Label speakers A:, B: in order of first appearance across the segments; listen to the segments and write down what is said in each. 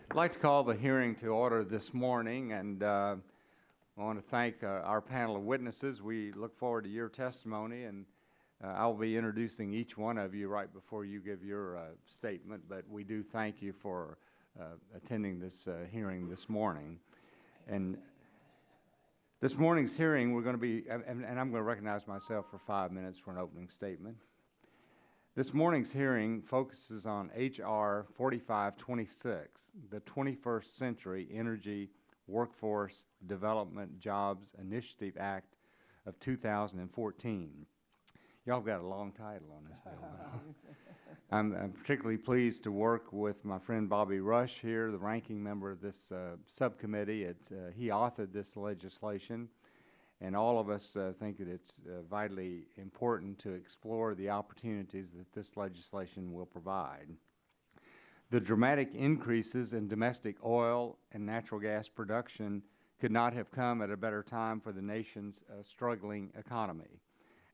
A: I'd like to call the hearing to order this morning, and I want to thank our panel of witnesses. We look forward to your testimony, and I'll be introducing each one of you right before you give your statement, but we do thank you for attending this hearing this morning. And this morning's hearing, we're going to be, and I'm going to recognize myself for 5 minutes for an opening statement. This morning's hearing focuses on H.R. 4526, the 21st Century Energy Workforce Development Jobs Initiative Act of 2014. Y'all got a long title on this bill. I'm particularly pleased to work with my friend Bobby Rush here, the ranking member of this subcommittee. He authored this legislation. And all of us think that it's vitally important to explore the opportunities that this legislation will provide. The dramatic increases in domestic oil and natural gas production could not have come at a better time for the nation's struggling economy.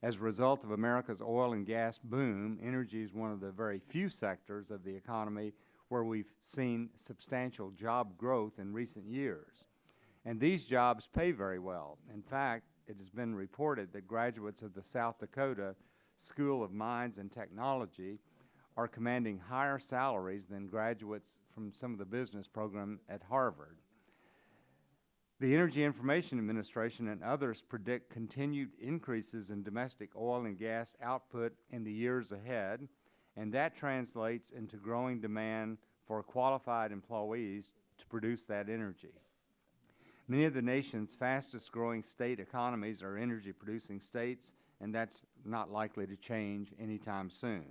A: As a result of America's oil and gas boom, energy is one of the very few sectors of the economy where we've seen substantial job growth in recent years. And these jobs pay very well. In fact, it has been reported that graduates of the South Dakota School of Mines and Technology are commanding higher salaries than graduates from some of the business program at Harvard. The Energy Information Administration and others predict continued increases in domestic oil and gas output in the years ahead, and that translates into growing demand for qualified employees to produce that energy. Many of the nation's fastest growing state economies are energy producing states, and that's not likely to change anytime soon.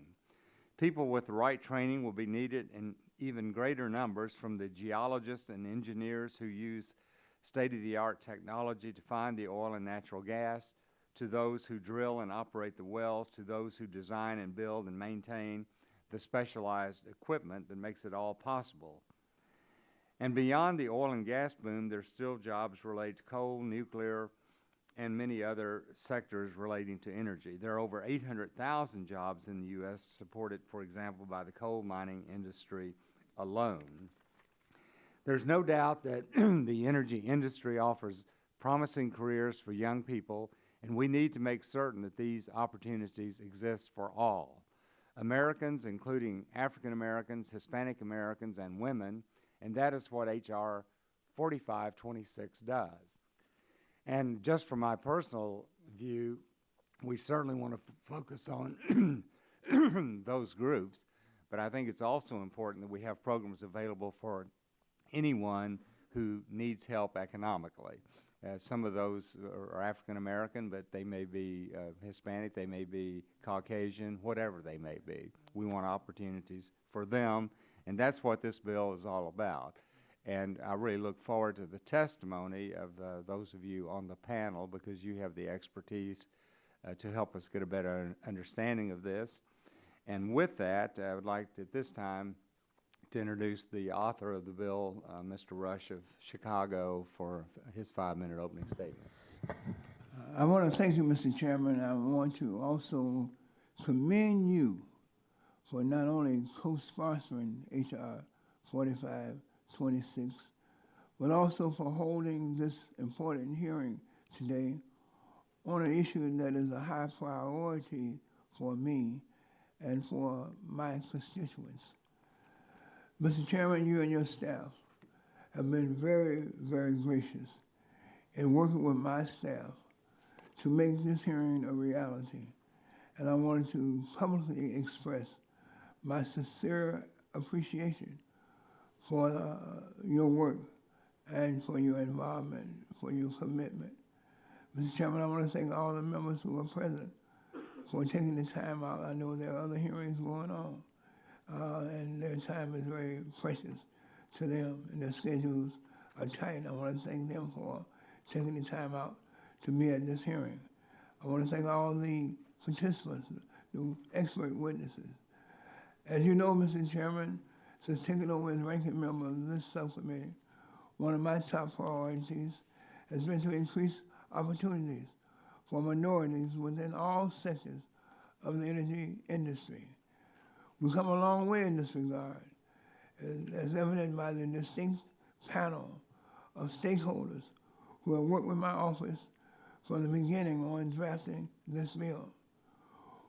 A: People with the right training will be needed in even greater numbers, from the geologists and engineers who use state-of-the-art technology to find the oil and natural gas, to those who drill and operate the wells, to those who design and build and maintain the specialized equipment that makes it all possible. And beyond the oil and gas boom, there's still jobs related to coal, nuclear, and many other sectors relating to energy. There are over 800,000 jobs in the U.S. supported, for example, by the coal mining industry alone. There's no doubt that the energy industry offers promising careers for young people, and we need to make certain that these opportunities exist for all Americans, including African Americans, Hispanic Americans, and women. And that is what H.R. 4526 does. And just from my personal view, we certainly want to focus on those groups, but I think it's also important that we have programs available for anyone who needs help economically. Some of those are African American, but they may be Hispanic, they may be Caucasian, whatever they may be. We want opportunities for them. And that's what this bill is all about. And I really look forward to the testimony of those of you on the panel, because you have the expertise to help us get a better understanding of this. And with that, I would like at this time to introduce the author of the bill, Mr. Rush of Chicago, for his 5-minute opening statement.
B: I want to thank you, Mr. Chairman. I want to also commend you for not only co-sponsoring H.R. 4526, but also for holding this important hearing today on an issue that is a high priority for me and for my constituents. Mr. Chairman, you and your staff have been very, very gracious in working with my staff to make this hearing a reality. And I wanted to publicly express my sincere appreciation for your work and for your involvement, for your commitment. Mr. Chairman, I want to thank all the members who are present for taking the time out. I know there are other hearings going on, and their time is very precious to them, and their schedules are tight. I want to thank them for taking the time out to be at this hearing. I want to thank all the participants, the expert witnesses. As you know, Mr. Chairman, since taking over as ranking member of this subcommittee, one of my top priorities has been to increase opportunities for minorities within all sectors of the energy industry. We've come a long way in this regard. as evident by the distinct panel of stakeholders who have worked with my office from the beginning on drafting this bill.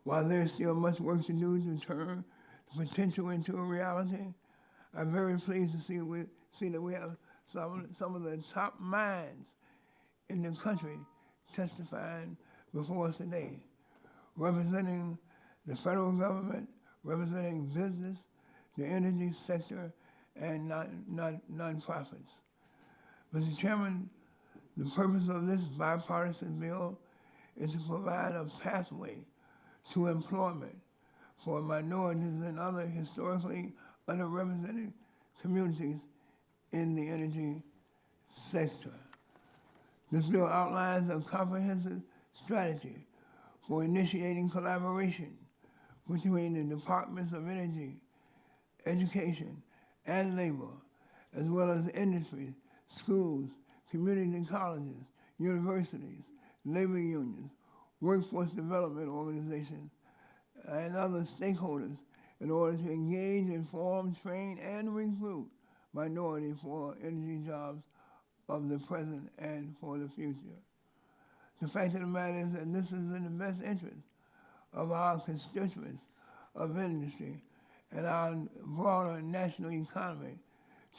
B: While there is still much work to do to turn the potential into a reality, I'm very pleased to see that we have some of the top minds in the country testifying before us today, representing the federal government, representing business, the energy sector, and non-profits. Mr. Chairman, the purpose of this bipartisan bill is to provide a pathway to employment for minorities and other historically underrepresented communities in the energy sector. This bill outlines a comprehensive strategy for initiating collaboration between the Departments of Energy, Education, and Labor, as well as industry, schools, community colleges, universities, labor unions, workforce development organizations, and other stakeholders in order to engage, inform, train, and recruit minorities for energy jobs of the present and for the future. The fact of the matter is that this is in the best interest of our constituents of industry and our broader national economy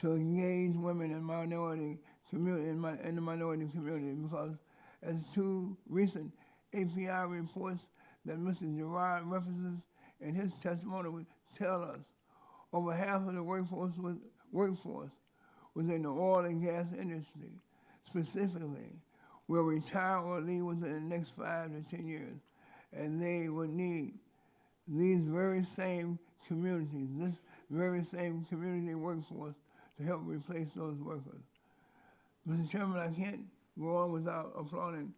B: to engage women and minority community in the minority community, because as two recent API reports that Mr. Gerard references in his testimony would tell us, over half of the workforce within the oil and gas industry specifically will retire or leave within the next 5 to 10 years. And they will need these very same communities, this very same community workforce to help replace those workers. Mr. Chairman, I can't go on without applauding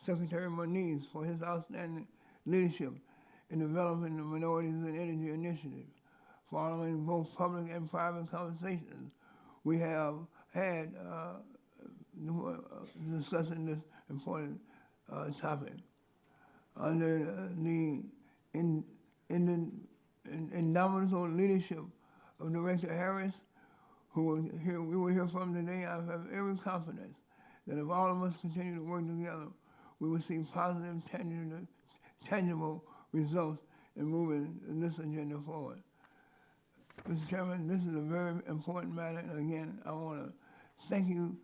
B: Secretary Moniz for his outstanding leadership in developing the Minorities in Energy Initiative. Following both public and private conversations we have had discussing this important topic. Under the indomitable leadership of Director Harris, who we will hear from today, I have every confidence that if all of us continue to work together, we will see positive, tangible results in moving this agenda forward. Mr. Chairman, this is a very important matter, and again, I want to thank you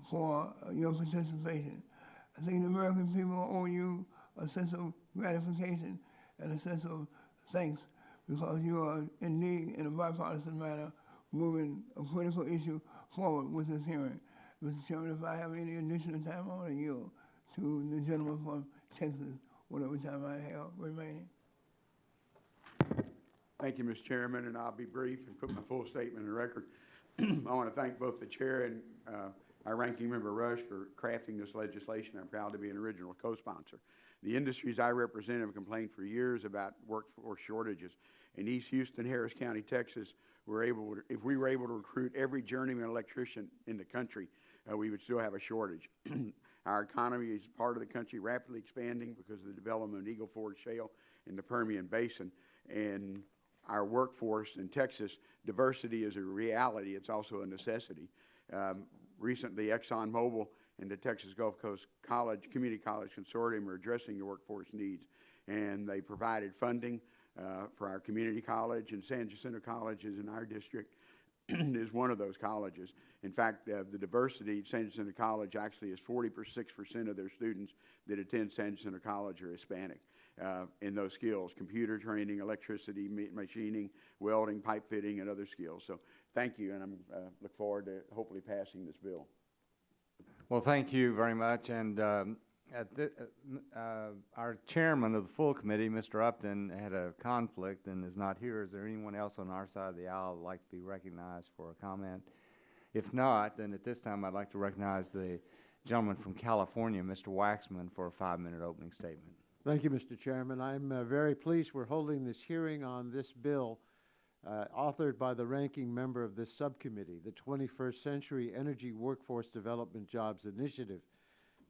B: for your participation. I think the American people owe you a sense of gratification and a sense of thanks, because you are indeed, in a bipartisan manner, moving a critical issue forward with this hearing. Mr. Chairman, if I have any additional time, I want to yield to the gentleman from Texas, whatever time I have remaining.
C: Thank you, Mr. Chairman, and I'll be brief and put my full statement in the record. I want to thank both the chair and our ranking member Rush for crafting this legislation. I'm proud to be an original co-sponsor. The industries I represent have complained for years about workforce shortages. In East Houston, Harris County, Texas, if we were able to recruit every journeyman electrician in the country, we would still have a shortage. Our economy is part of the country rapidly expanding because of the development of Eagle Ford Shale in the Permian Basin. And our workforce in Texas, diversity is a reality. It's also a necessity. Recently, ExxonMobil and the Texas Gulf Coast Community College Consortium are addressing the workforce needs. And they provided funding for our community college, and San Jacinto College is in our district, is one of those colleges. In fact, the diversity at San Jacinto College actually is 46% of their students that attend San Jacinto College are Hispanic in those skills: computer training, electricity, machining, welding, pipe fitting, and other skills. So thank you, and I look forward to hopefully passing this bill.
A: Well, thank you very much. And our chairman of the full committee, Mr. Upton, had a conflict and is not here. Is there anyone else on our side of the aisle who would like to be recognized for a comment? If not, then at this time I'd like to recognize the gentleman from California, Mr. Waxman, for a 5-minute opening statement.
D: Thank you, Mr. Chairman. I'm very pleased we're holding this hearing on this bill authored by the ranking member of this subcommittee, the 21st Century Energy Workforce Development Jobs Initiative.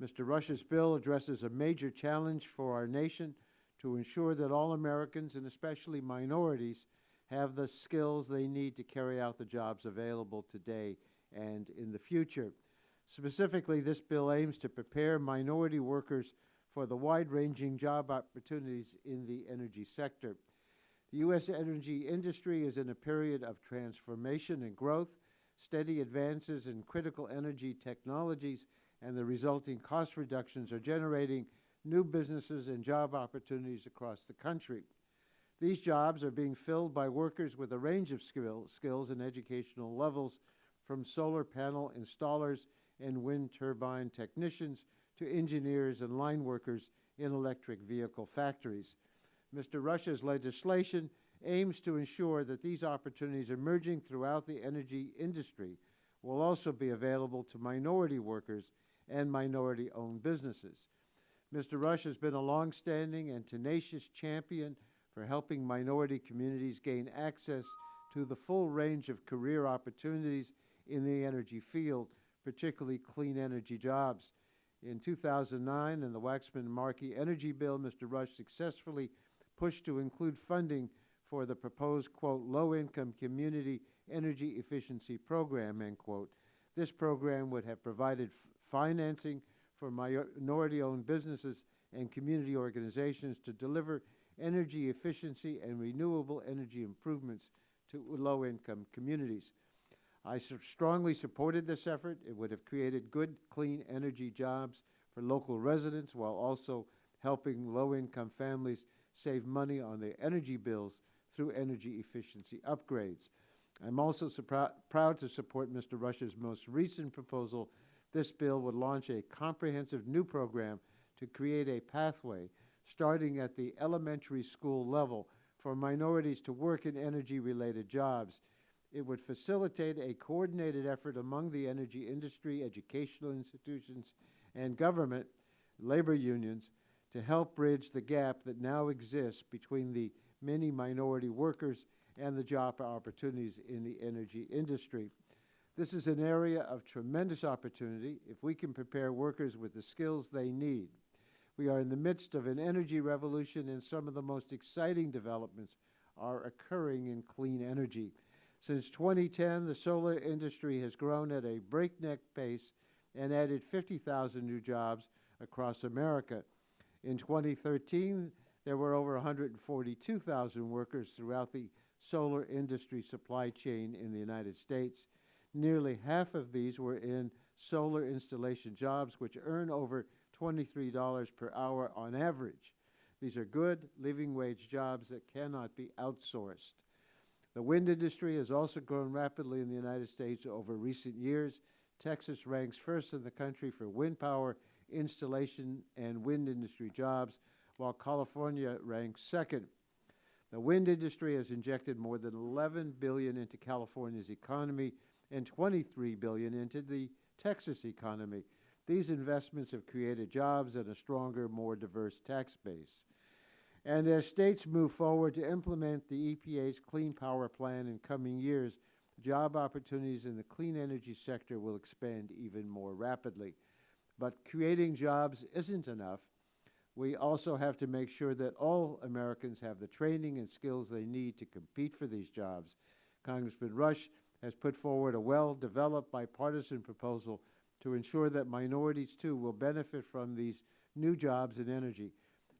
D: Mr. Rush's bill addresses a major challenge for our nation to ensure that all Americans, and especially minorities, have the skills they need to carry out the jobs available today and in the future. Specifically, this bill aims to prepare minority workers for the wide-ranging job opportunities in the energy sector. The U.S. energy industry is in a period of transformation and growth. Steady advances in critical energy technologies and the resulting cost reductions are generating new businesses and job opportunities across the country. These jobs are being filled by workers with a range of skills and educational levels, from solar panel installers and wind turbine technicians to engineers and line workers in electric vehicle factories. Mr. Rush's legislation aims to ensure that these opportunities emerging throughout the energy industry will also be available to minority workers and minority-owned businesses. Mr. Rush has been a long-standing and tenacious champion for helping minority communities gain access to the full range of career opportunities in the energy field, particularly clean energy jobs. In 2009, in the Waxman-Markey Energy Bill, Mr. Rush successfully pushed to include funding for the proposed, quote, low-income community energy efficiency program, end quote. This program would have provided financing for minority-owned businesses and community organizations to deliver energy efficiency and renewable energy improvements to low-income communities. I strongly supported this effort. It would have created good, clean energy jobs for local residents while also helping low-income families save money on their energy bills through energy efficiency upgrades. I'm also proud to support Mr. Rush's most recent proposal. This bill would launch a comprehensive new program to create a pathway starting at the elementary school level for minorities to work in energy-related jobs. It would facilitate a coordinated effort among the energy industry, educational institutions, and government labor unions to help bridge the gap that now exists between the many minority workers and the job opportunities in the energy industry. This is an area of tremendous opportunity if we can prepare workers with the skills they need. We are in the midst of an energy revolution, and some of the most exciting developments are occurring in clean energy. Since 2010, the solar industry has grown at a breakneck pace and added 50,000 new jobs across America. In 2013, there were over 142,000 workers throughout the solar industry supply chain in the United States. Nearly half of these were in solar installation jobs, which earn over $23 per hour on average. These are good living wage jobs that cannot be outsourced. The wind industry has also grown rapidly in the United States over recent years. Texas ranks first in the country for wind power installation and wind industry jobs, while California ranks second. The wind industry has injected more than $11 billion into California's economy and $23 billion into the Texas economy. These investments have created jobs and a stronger, more diverse tax base. And as states move forward to implement the EPA's Clean Power Plan in coming years, job opportunities in the clean energy sector will expand even more rapidly. But creating jobs isn't enough. We also have to make sure that all Americans have the training and skills they need to compete for these jobs. Congressman Rush has put forward a well-developed bipartisan proposal to ensure that minorities, too, will benefit from these new jobs in energy.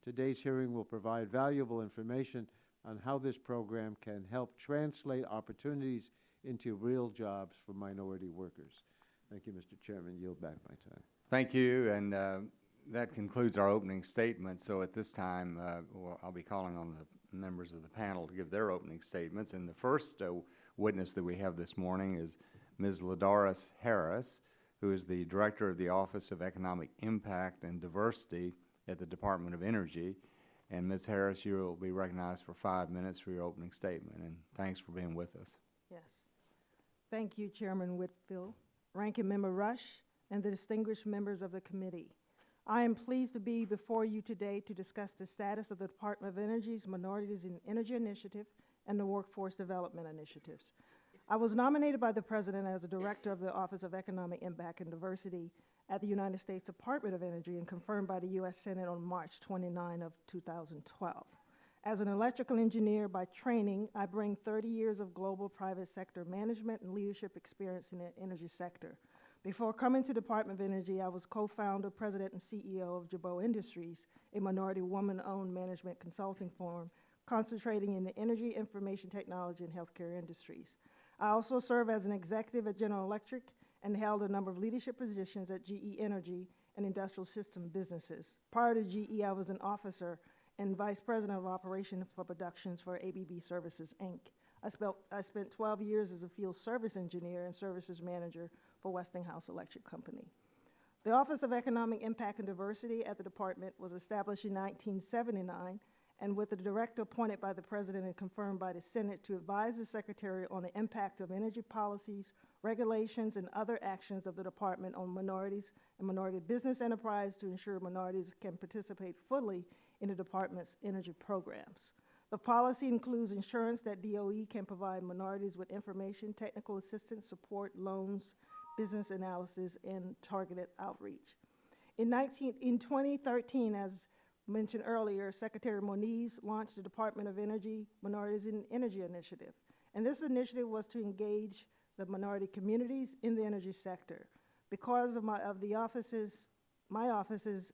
D: Today's hearing will provide valuable information on how this program can help translate opportunities into real jobs for minority workers. Thank you, Mr. Chairman. Yield back my time.
A: Thank you, and that concludes our opening statement. So at this time, I'll be calling on the members of the panel to give their opening statements. And the first witness that we have this morning is Ms. Ladaris Harris, who is the Director of the Office of Economic Impact and Diversity at the Department of Energy. And Ms. Harris, you will be recognized for 5 minutes for your opening statement. And thanks for being with us.
E: Yes. Thank you, Chairman Whitfield, Ranking Member Rush, and the distinguished members of the committee. I am pleased to be before you today to discuss the status of the Department of Energy's Minorities in Energy Initiative and the Workforce Development Initiatives. I was nominated by the President as a Director of the Office of Economic Impact and Diversity at the United States Department of Energy and confirmed by the U.S. Senate on March 29 of 2012. As an electrical engineer by training, I bring 30 years of global private sector management and leadership experience in the energy sector. Before coming to Department of Energy, I was co-founder, president, and CEO of Jabot Industries, a minority woman-owned management consulting firm concentrating in the energy, information technology, and healthcare industries. I also serve as an executive at General Electric and held a number of leadership positions at GE Energy and industrial system businesses. Prior to GE, I was an officer and vice president of operations for productions for ABB Services, Inc. I spent 12 years as a field service engineer and services manager for Westinghouse Electric Company. The Office of Economic Impact and Diversity at the department was established in 1979, and with the director appointed by the president and confirmed by the Senate to advise the secretary on the impact of energy policies, regulations, and other actions of the department on minorities and minority business enterprise to ensure minorities can participate fully in the department's energy programs. The policy includes assurance that DOE can provide minorities with information, technical assistance, support, loans, business analysis, and targeted outreach. In 2013, as mentioned earlier, Secretary Moniz launched the Department of Energy Minorities in Energy Initiative. And this initiative was to engage the minority communities in the energy sector. Because of my office's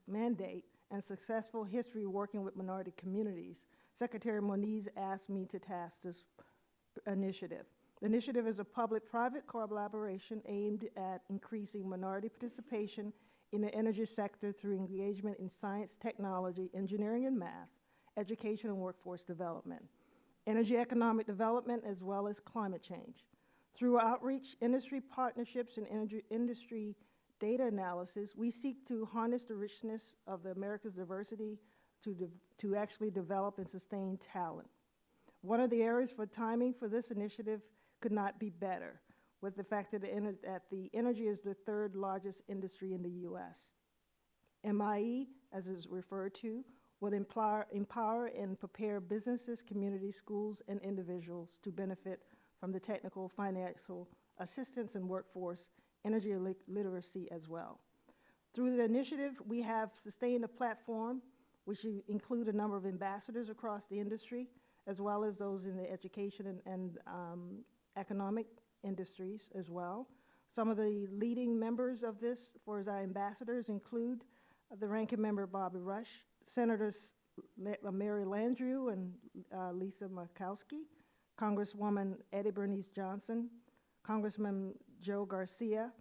E: mandate and successful history working with minority communities, Secretary Moniz asked me to task this initiative. The initiative is a public-private collaboration aimed at increasing minority participation in the energy sector through engagement in science, technology, engineering and math, education and workforce development, energy economic development, as well as climate change. Through outreach, industry partnerships, and industry data analysis, we seek to harness the richness of America's diversity to actually develop and sustain talent. One of the areas for timing for this initiative could not be better, with the fact that the energy is the third largest industry in the U.S. MIE, as is referred to, will empower and prepare businesses, communities, schools, and individuals to benefit from the technical, financial assistance and workforce energy literacy as well. Through the initiative, we have sustained a platform which include a number of ambassadors across the industry, as well as those in the education and economic industries as well. Some of the leading members of this for our ambassadors include the ranking member Bobby Rush, Senators Mary Landrieu and Lisa Murkowski, Congresswoman Eddie Bernice Johnson, Congressman Joe Garcia.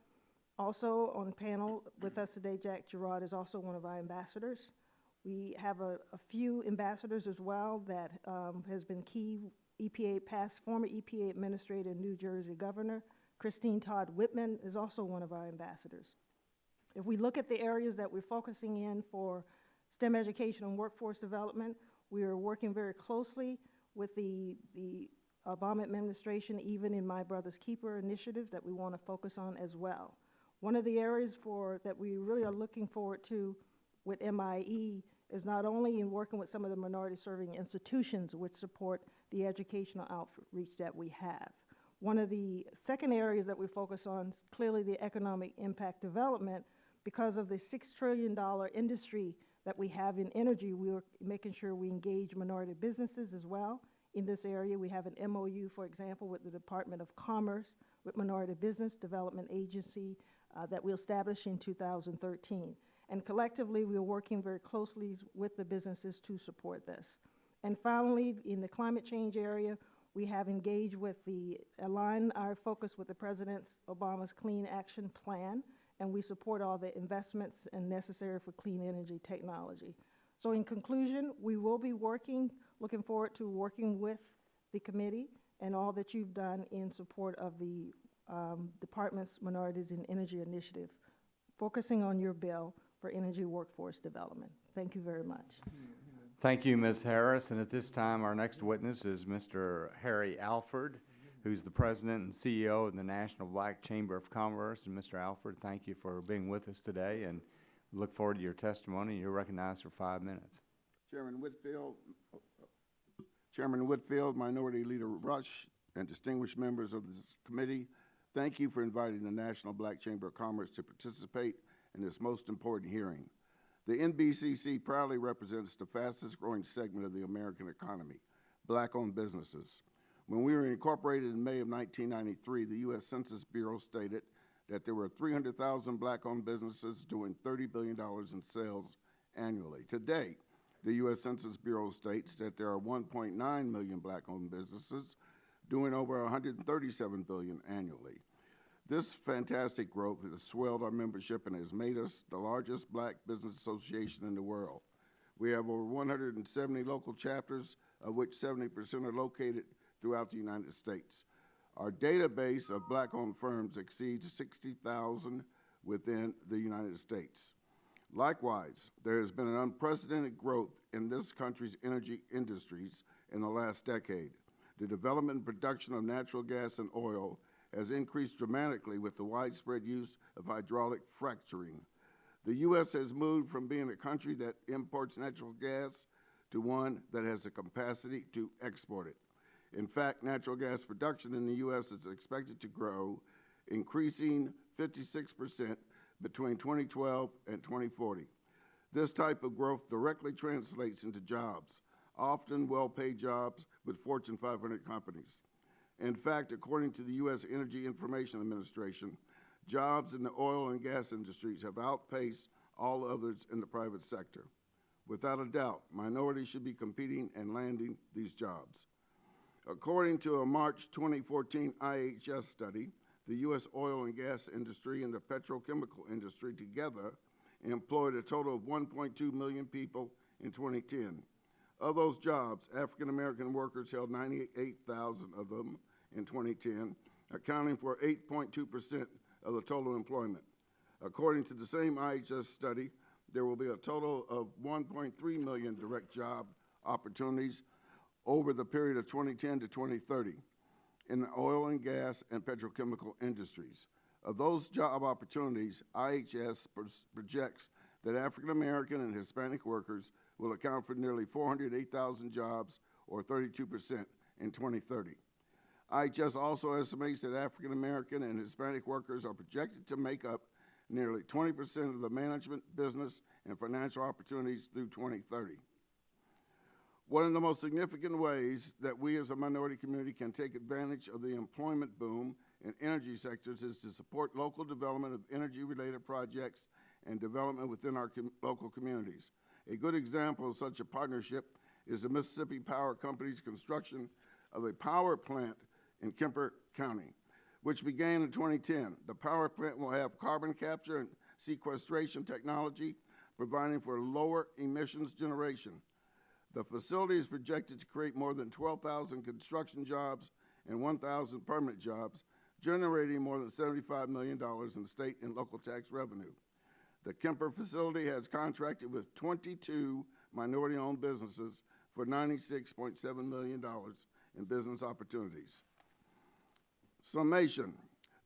E: Also on panel with us today, Jack Gerard is also one of our ambassadors. We have a few ambassadors as well that has been key former EPA administrator and New Jersey governor. Christine Todd Whitman is also one of our ambassadors. If we look at the areas that we're focusing in for STEM education and workforce development, we are working very closely with the Obama administration, even in My Brother's Keeper initiative that we want to focus on as well. One of the areas that we really are looking forward to with MIE is not only in working with some of the minority-serving institutions which support the educational outreach that we have. One of the second areas that we focus on is clearly the economic impact development. Because of the $6 trillion industry that we have in energy, we are making sure we engage minority businesses as well. In this area, we have an MOU, for example, with the Department of Commerce, with Minority Business Development Agency that we established in 2013. And collectively, we are working very closely with the businesses to support this. And finally, in the climate change area, we have engaged with align our focus with the President Obama's Clean Action Plan, and we support all the investments necessary for clean energy technology. So in conclusion, we will be looking forward to working with the committee and all that you've done in support of the Department's Minorities in Energy Initiative, focusing on your bill for energy workforce development. Thank you very much.
A: Thank you, Ms. Harris. And at this time, our next witness is Mr. Harry Alford, who's the president and CEO of the National Black Chamber of Commerce. And Mr. Alford, thank you for being with us today, and look forward to your testimony. You're recognized for 5 minutes.
F: Chairman Whitfield, Minority Leader Rush, and distinguished members of this committee, thank you for inviting the National Black Chamber of Commerce to participate in this most important hearing. The NBCC proudly represents the fastest growing segment of the American economy, black-owned businesses. When we were incorporated in May of 1993, the U.S. Census Bureau stated that there were 300,000 black-owned businesses doing $30 billion in sales annually. Today, the U.S. Census Bureau states that there are 1.9 million black-owned businesses doing over $137 billion annually. This fantastic growth has swelled our membership and has made us the largest black business association in the world. We have over 170 local chapters, of which 70% are located throughout the United States. Our database of black-owned firms exceeds 60,000 within the United States. Likewise, there has been an unprecedented growth in this country's energy industries in the last decade. The development and production of natural gas and oil has increased dramatically with the widespread use of hydraulic fracturing. The U.S. has moved from being a country that imports natural gas to one that has the capacity to export it. In fact, natural gas production in the U.S. is expected to grow, increasing 56% between 2012 and 2040. This type of growth directly translates into jobs, often well-paid jobs with Fortune 500 companies. In fact, according to the U.S. Energy Information Administration, jobs in the oil and gas industries have outpaced all others in the private sector. Without a doubt, minorities should be competing and landing these jobs. According to a March 2014 IHS study, the U.S. oil and gas industry and the petrochemical industry together employed a total of 1.2 million people in 2010. Of those jobs, African-American workers held 98,000 of them in 2010, accounting for 8.2% of the total employment. According to the same IHS study, there will be a total of 1.3 million direct job opportunities over the period of 2010 to 2030 in the oil and gas and petrochemical industries. Of those job opportunities, IHS projects that African American and Hispanic workers will account for nearly 408,000 jobs, or 32%, in 2030. IHS also estimates that African American and Hispanic workers are projected to make up nearly 20% of the management, business, and financial opportunities through 2030. One of the most significant ways that we as a minority community can take advantage of the employment boom in energy sectors is to support local development of energy-related projects and development within our local communities. A good example of such a partnership is the Mississippi Power Company's construction of a power plant in Kemper County, which began in 2010. The power plant will have carbon capture and sequestration technology, providing for lower emissions generation. The facility is projected to create more than 12,000 construction jobs and 1,000 permanent jobs, generating more than $75 million in state and local tax revenue. The Kemper facility has contracted with 22 minority-owned businesses for $96.7 million in business opportunities. Summation.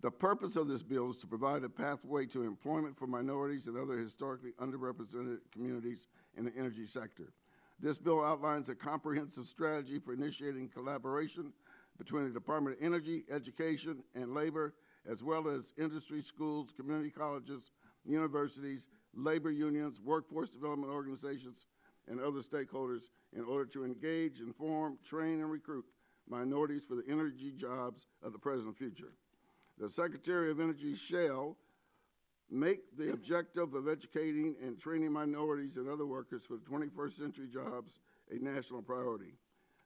F: The purpose of this bill is to provide a pathway to employment for minorities and other historically underrepresented communities in the energy sector. This bill outlines a comprehensive strategy for initiating collaboration between the Department of Energy, Education, and Labor, as well as industry, schools, community colleges, universities, labor unions, workforce development organizations, and other stakeholders in order to engage, inform, train, and recruit minorities for the energy jobs of the present and future. The Secretary of Energy shall make the objective of educating and training minorities and other workers for the 21st century jobs a national priority.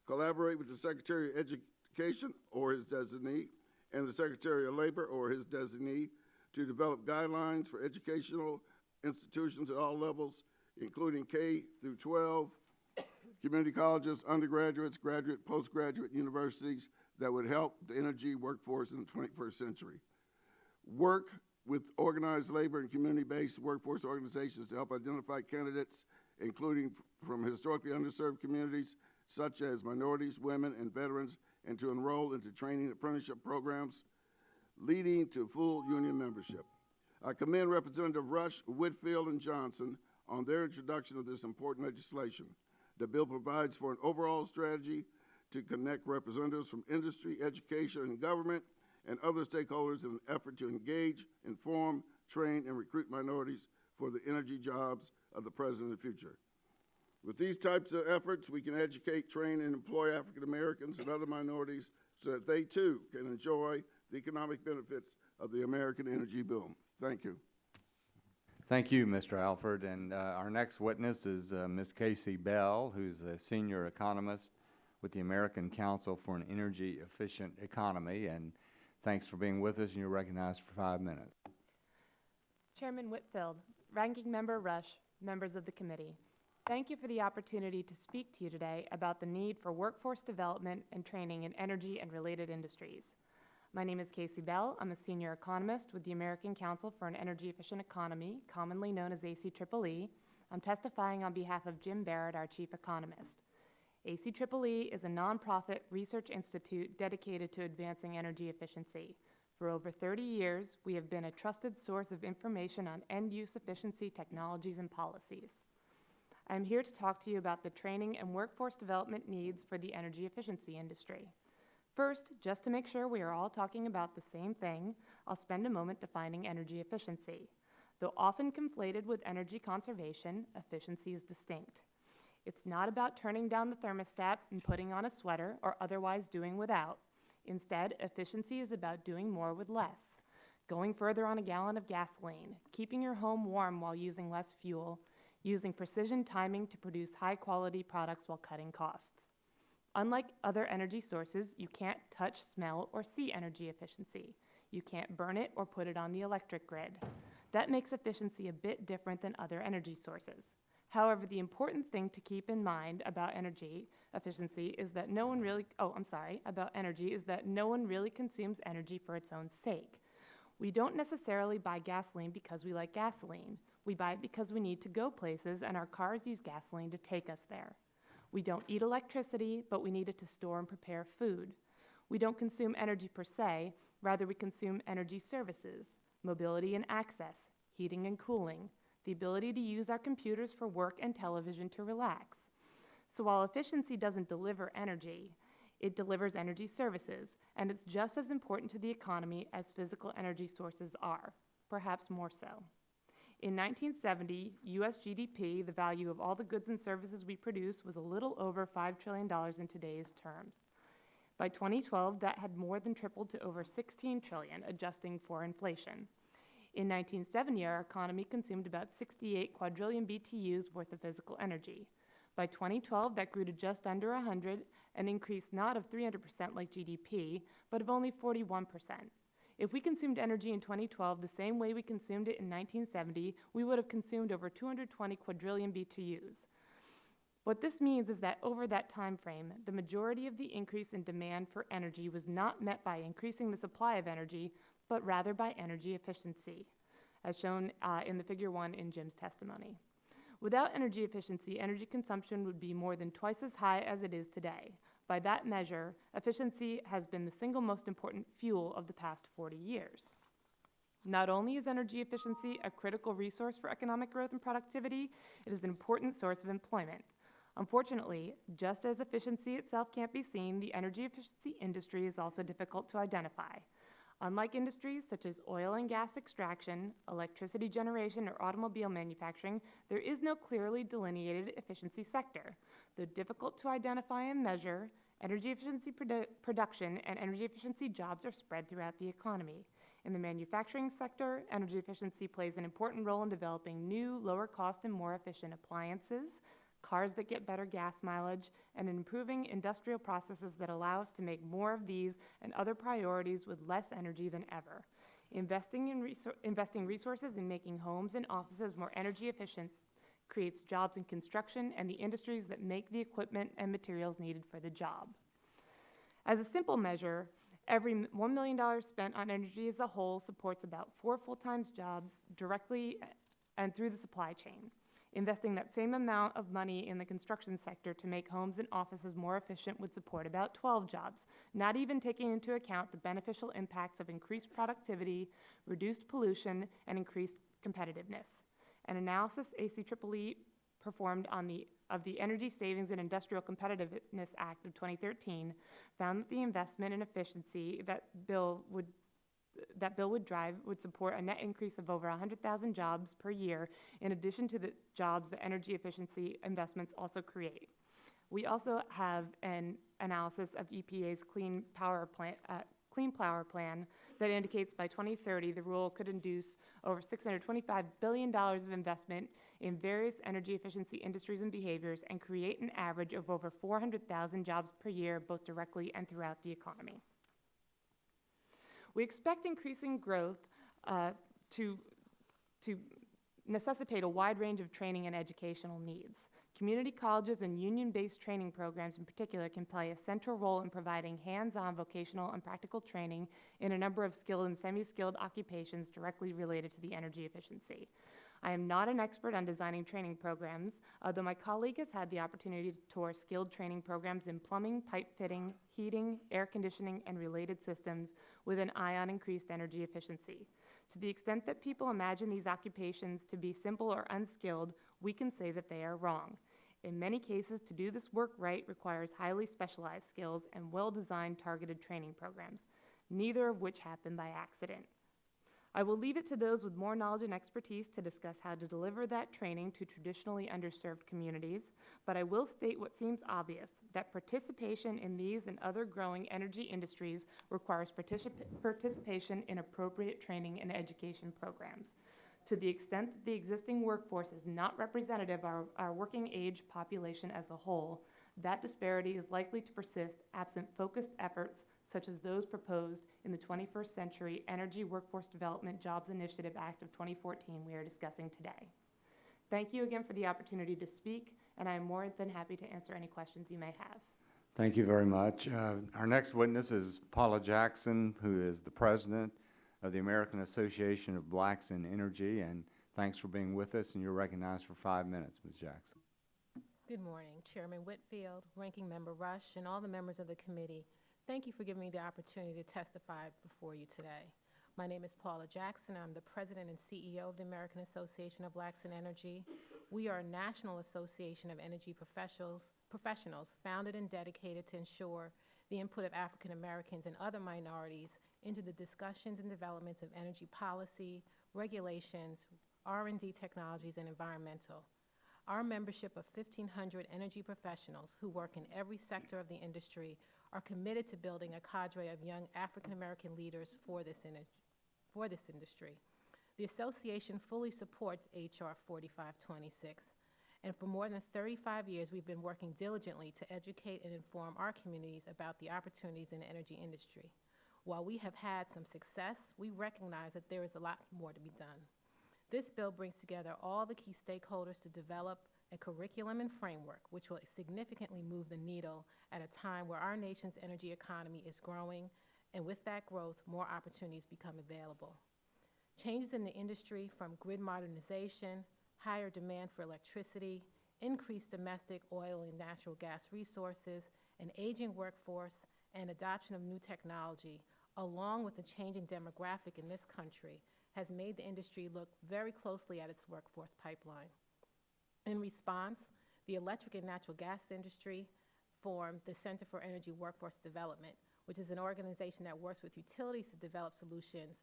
F: Collaborate with the Secretary of Education or his designee and the Secretary of Labor or his designee to develop guidelines for educational institutions at all levels, including K through 12, community colleges, undergraduates, graduate, postgraduate universities that would help the energy workforce in the 21st century. Work with organized labor and community-based workforce organizations to help identify candidates, including from historically underserved communities, such as minorities, women, and veterans, and to enroll into training apprenticeship programs, leading to full union membership. I commend Representative Rush, Whitfield, and Johnson on their introduction of this important legislation. The bill provides for an overall strategy to connect representatives from industry, education, and government and other stakeholders in an effort to engage, inform, train, and recruit minorities for the energy jobs of the present and future. With these types of efforts, we can educate, train, and employ African Americans and other minorities so that they too can enjoy the economic benefits of the American energy boom. Thank you.
A: Thank you, Mr. Alford. And our next witness is Ms. Casey Bell, who's a senior economist with the American Council for an Energy Efficient Economy. And thanks for being with us, and you're recognized for 5 minutes.
G: Chairman Whitfield, Ranking Member Rush, members of the committee, thank you for the opportunity to speak to you today about the need for workforce development and training in energy and related industries. My name is Casey Bell. I'm a senior economist with the American Council for an Energy Efficient Economy, commonly known as ACEEE. I'm testifying on behalf of Jim Barrett, our chief economist. ACEEE is a nonprofit research institute dedicated to advancing energy efficiency. For over 30 years, we have been a trusted source of information on end-use efficiency technologies and policies. I'm here to talk to you about the training and workforce development needs for the energy efficiency industry. First, just to make sure we are all talking about the same thing, I'll spend a moment defining energy efficiency. Though often conflated with energy conservation, efficiency is distinct. It's not about turning down the thermostat and putting on a sweater or otherwise doing without. Instead, efficiency is about doing more with less. Going further on a gallon of gasoline, keeping your home warm while using less fuel, using precision timing to produce high-quality products while cutting costs. Unlike other energy sources, you can't touch, smell, or see energy efficiency. You can't burn it or put it on the electric grid. That makes efficiency a bit different than other energy sources. However, the important thing to keep in mind about energy efficiency is that no one really consumes energy for its own sake. We don't necessarily buy gasoline because we like gasoline. We buy it because we need to go places, and our cars use gasoline to take us there. We don't eat electricity, but we need it to store and prepare food. We don't consume energy per se, rather we consume energy services, mobility and access, heating and cooling, the ability to use our computers for work and television to relax. So while efficiency doesn't deliver energy, it delivers energy services, and it's just as important to the economy as physical energy sources are, perhaps more so. In 1970, U.S. GDP, the value of all the goods and services we produce, was a little over $5 trillion in today's terms. By 2012, that had more than tripled to over $16 trillion, adjusting for inflation. In 1970, our economy consumed about 68 quadrillion BTUs worth of physical energy. By 2012, that grew to just under 100, an increase not of 300% like GDP, but of only 41%. If we consumed energy in 2012 the same way we consumed it in 1970, we would have consumed over 220 quadrillion BTUs. What this means is that over that time frame, the majority of the increase in demand for energy was not met by increasing the supply of energy, but rather by energy efficiency, as shown in the figure 1 in Jim's testimony. Without energy efficiency, energy consumption would be more than twice as high as it is today. By that measure, efficiency has been the single most important fuel of the past 40 years. Not only is energy efficiency a critical resource for economic growth and productivity, it is an important source of employment. Unfortunately, just as efficiency itself can't be seen, the energy efficiency industry is also difficult to identify. Unlike industries such as oil and gas extraction, electricity generation, or automobile manufacturing, there is no clearly delineated efficiency sector. Though difficult to identify and measure, energy efficiency production and energy efficiency jobs are spread throughout the economy. In the manufacturing sector, energy efficiency plays an important role in developing new, lower cost and more efficient appliances, cars that get better gas mileage, and improving industrial processes that allow us to make more of these and other priorities with less energy than ever. Investing resources in making homes and offices more energy efficient creates jobs in construction and the industries that make the equipment and materials needed for the job. As a simple measure, every $1 million spent on energy as a whole supports about 4 full-time jobs directly and through the supply chain. Investing that same amount of money in the construction sector to make homes and offices more efficient would support about 12 jobs, not even taking into account the beneficial impacts of increased productivity, reduced pollution, and increased competitiveness. An analysis ACEEE performed of the Energy Savings and Industrial Competitiveness Act of 2013 found that the investment in efficiency that bill would would drive would support a net increase of over 100,000 jobs per year, in addition to the jobs that energy efficiency investments also create. We also have an analysis of EPA's Clean Power Plan that indicates by 2030 the rule could induce over $625 billion of investment in various energy efficiency industries and behaviors and create an average of over 400,000 jobs per year, both directly and throughout the economy. We expect increasing growth to necessitate a wide range of training and educational needs. Community colleges and union-based training programs in particular can play a central role in providing hands-on vocational and practical training in a number of skilled and semi-skilled occupations directly related to the energy efficiency. I am not an expert on designing training programs, although my colleague has had the opportunity to tour skilled training programs in plumbing, pipe fitting, heating, air conditioning, and related systems with an eye on increased energy efficiency. To the extent that people imagine these occupations to be simple or unskilled, we can say that they are wrong. In many cases, to do this work right requires highly specialized skills and well-designed targeted training programs, neither of which happen by accident. I will leave it to those with more knowledge and expertise to discuss how to deliver that training to traditionally underserved communities, but I will state what seems obvious, that participation in these and other growing energy industries requires participation in appropriate training and education programs. To the extent that the existing workforce is not representative of our working age population as a whole, that disparity is likely to persist absent focused efforts such as those proposed in the 21st Century Energy Workforce Development Jobs Initiative Act of 2014 we are discussing today. Thank you again for the opportunity to speak, and I am more than happy to answer any questions you may have.
A: Thank you very much. Our next witness is Paula Jackson, who is the president of the American Association of Blacks in Energy, and thanks for being with us, and you're recognized for 5 minutes, Ms. Jackson.
H: Good morning, Chairman Whitfield, Ranking Member Rush, and all the members of the committee. Thank you for giving me the opportunity to testify before you today. My name is Paula Jackson. I'm the President and CEO of the American Association of Blacks in Energy. We are a national association of energy professionals founded and dedicated to ensure the input of African Americans and other minorities into the discussions and developments of energy policy, regulations, R&D technologies, and environmental. Our membership of 1,500 energy professionals who work in every sector of the industry are committed to building a cadre of young African American leaders for this industry. The association fully supports H.R. 4526, and for more than 35 years we've been working diligently to educate and inform our communities about the opportunities in the energy industry. While we have had some success, we recognize that there is a lot more to be done. This bill brings together all the key stakeholders to develop a curriculum and framework which will significantly move the needle at a time where our nation's energy economy is growing, and with that growth, more opportunities become available. Changes in the industry, from grid modernization, higher demand for electricity, increased domestic oil and natural gas resources, an aging workforce, and adoption of new technology, along with the changing demographic in this country, has made the industry look very closely at its workforce pipeline. In response, the electric and natural gas industry formed the Center for Energy Workforce Development, which is an organization that works with utilities to develop solutions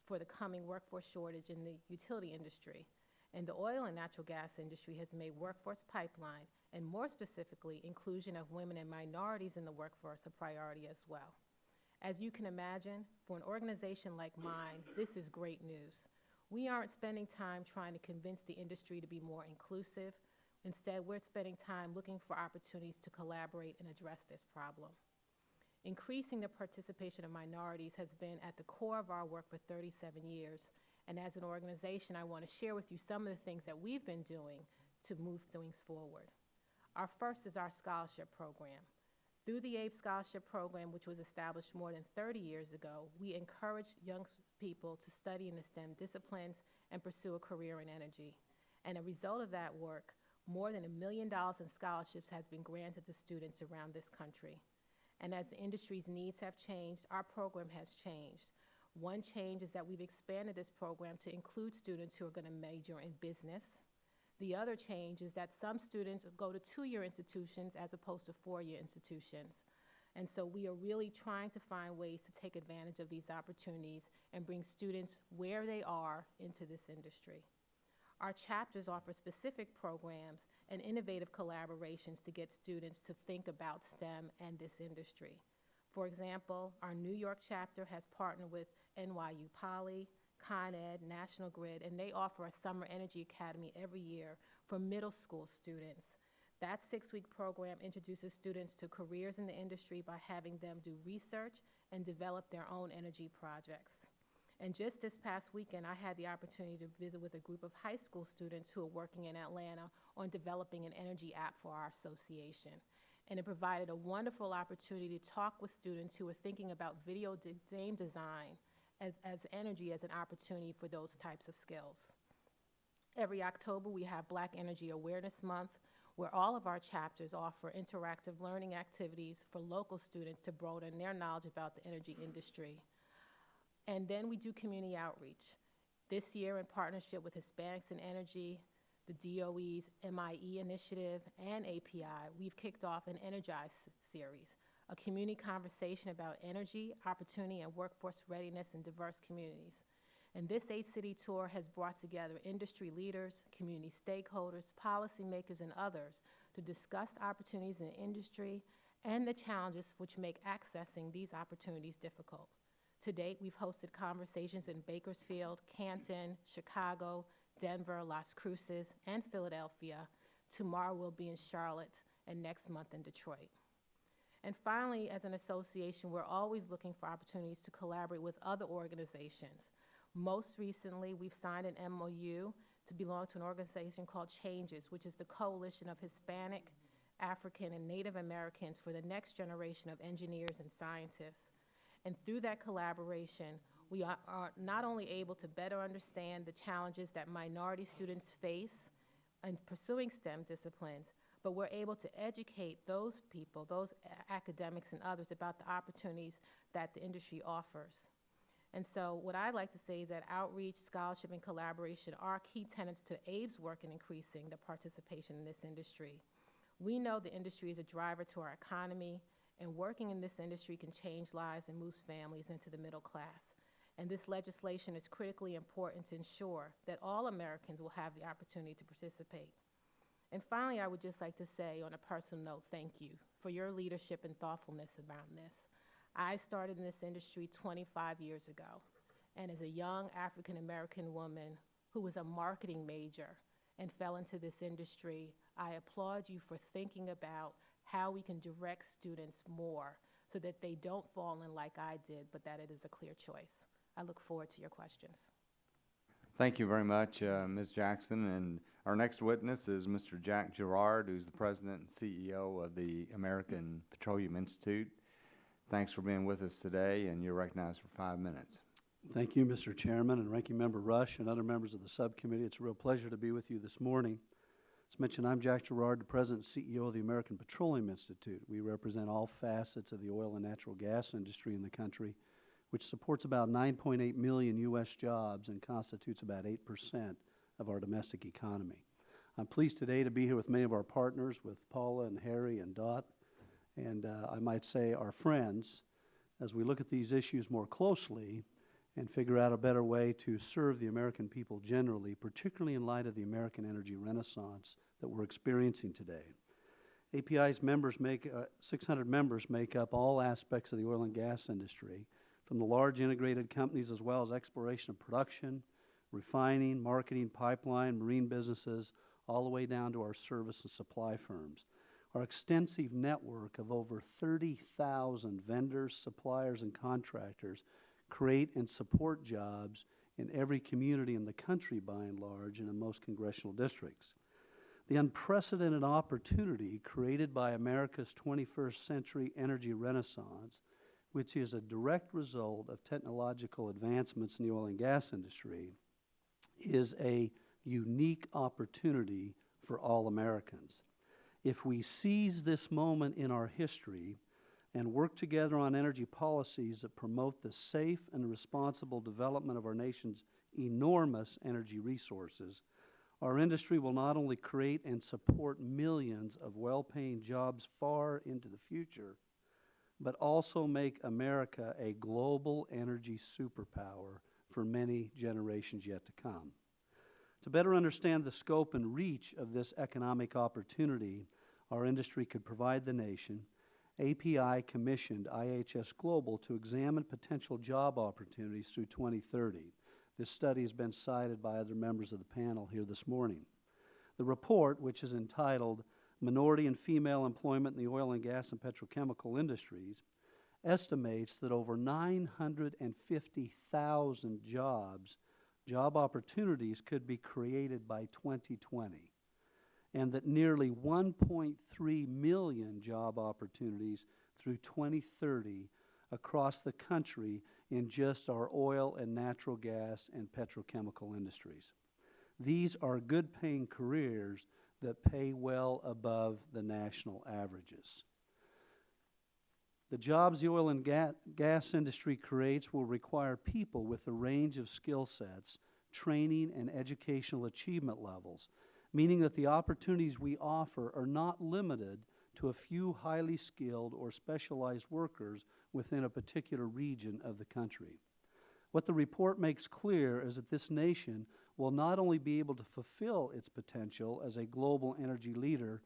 H: for the coming workforce shortage in the utility industry. And the oil and natural gas industry has made workforce pipeline, and more specifically, inclusion of women and minorities in the workforce, a priority as well. As you can imagine, for an organization like mine, this is great news. We aren't spending time trying to convince the industry to be more inclusive. Instead, we're spending time looking for opportunities to collaborate and address this problem. Increasing the participation of minorities has been at the core of our work for 37 years. And as an organization, I want to share with you some of the things that we've been doing to move things forward. Our first is our scholarship program. Through the ABE Scholarship Program, which was established more than 30 years ago, we encourage young people to study in the STEM disciplines and pursue a career in energy. And a result of that work, more than $1 million in scholarships has been granted to students around this country. And as the industry's needs have changed, our program has changed. One change is that we've expanded this program to include students who are going to major in business. The other change is that some students go to 2-year institutions as opposed to 4-year institutions. And so we are really trying to find ways to take advantage of these opportunities and bring students where they are into this industry. Our chapters offer specific programs and innovative collaborations to get students to think about STEM and this industry. For example, our New York chapter has partnered with NYU Poly, Con Ed, National Grid, and they offer a Summer Energy Academy every year for middle school students. That 6-week program introduces students to careers in the industry by having them do research and develop their own energy projects. And just this past weekend, I had the opportunity to visit with a group of high school students who are working in Atlanta on developing an energy app for our association. And it provided a wonderful opportunity to talk with students who are thinking about video game design as energy as an opportunity for those types of skills. Every October, we have Black Energy Awareness Month, where all of our chapters offer interactive learning activities for local students to broaden their knowledge about the energy industry. And then we do community outreach. This year, in partnership with Hispanics in Energy, the DOE's MIE initiative, and API, we've kicked off an Energize series, a community conversation about energy, opportunity, and workforce readiness in diverse communities. And this 8-city tour has brought together industry leaders, community stakeholders, policymakers, and others to discuss opportunities in the industry and the challenges which make accessing these opportunities difficult. To date, we've hosted conversations in Bakersfield, Canton, Chicago, Denver, Las Cruces, and Philadelphia. Tomorrow we'll be in Charlotte, and next month in Detroit. And finally, as an association, we're always looking for opportunities to collaborate with other organizations. Most recently, we've signed an MOU to belong to an organization called Changes, which is the coalition of Hispanic, African, and Native Americans for the next generation of engineers and scientists. And through that collaboration, we are not only able to better understand the challenges that minority students face in pursuing STEM disciplines, but we're able to educate those people, those academics and others, about the opportunities that the industry offers. And so what I'd like to say is that outreach, scholarship, and collaboration are key tenets to ABE's work in increasing the participation in this industry. We know the industry is a driver to our economy, and working in this industry can change lives and moves families into the middle class. And this legislation is critically important to ensure that all Americans will have the opportunity to participate. And finally, I would just like to say on a personal note, thank you for your leadership and thoughtfulness around this. I started in this industry 25 years ago, and as a young African-American woman who was a marketing major and fell into this industry, I applaud you for thinking about how we can direct students more so that they don't fall in like I did, but that it is a clear choice. I look forward to your questions.
A: Thank you very much, Ms. Jackson. And our next witness is Mr. Jack Gerard, who's the president and CEO of the American Petroleum Institute. Thanks for being with us today, and you're recognized for 5 minutes.
I: Thank you, Mr. Chairman and Ranking Member Rush and other members of the subcommittee. It's a real pleasure to be with you this morning. As mentioned, I'm Jack Gerard, the President and CEO of the American Petroleum Institute. We represent all facets of the oil and natural gas industry in the country, which supports about 9.8 million U.S. jobs and constitutes about 8% of our domestic economy. I'm pleased today to be here with many of our partners, with Paula and Harry and Dot, and I might say our friends, as we look at these issues more closely and figure out a better way to serve the American people generally, particularly in light of the American energy renaissance that we're experiencing today. API's members 600 members make up all aspects of the oil and gas industry, from the large integrated companies as well as exploration and production, refining, marketing, pipeline, marine businesses, all the way down to our service and supply firms. Our extensive network of over 30,000 vendors, suppliers, and contractors create and support jobs in every community in the country by and large and in most congressional districts. The unprecedented opportunity created by America's 21st century energy renaissance, which is a direct result of technological advancements in the oil and gas industry, is a unique opportunity for all Americans. If we seize this moment in our history and work together on energy policies that promote the safe and responsible development of our nation's enormous energy resources, our industry will not only create and support millions of well-paying jobs far into the future, but also make America a global energy superpower for many generations yet to come. To better understand the scope and reach of this economic opportunity our industry could provide the nation, API commissioned IHS Global to examine potential job opportunities through 2030. This study has been cited by other members of the panel here this morning. The report, which is entitled Minority and Female Employment in the Oil and Gas and Petrochemical Industries, estimates that over 950,000 job opportunities could be created by 2020, and that nearly 1.3 million job opportunities through 2030 across the country in just our oil and natural gas and petrochemical industries. These are good-paying careers that pay well above the national averages. The jobs the oil and gas industry creates will require people with a range of skill sets, training, and educational achievement levels, meaning that the opportunities we offer are not limited to a few highly skilled or specialized workers within a particular region of the country. What the report makes clear is that this nation will not only be able to fulfill its potential as a global energy leader,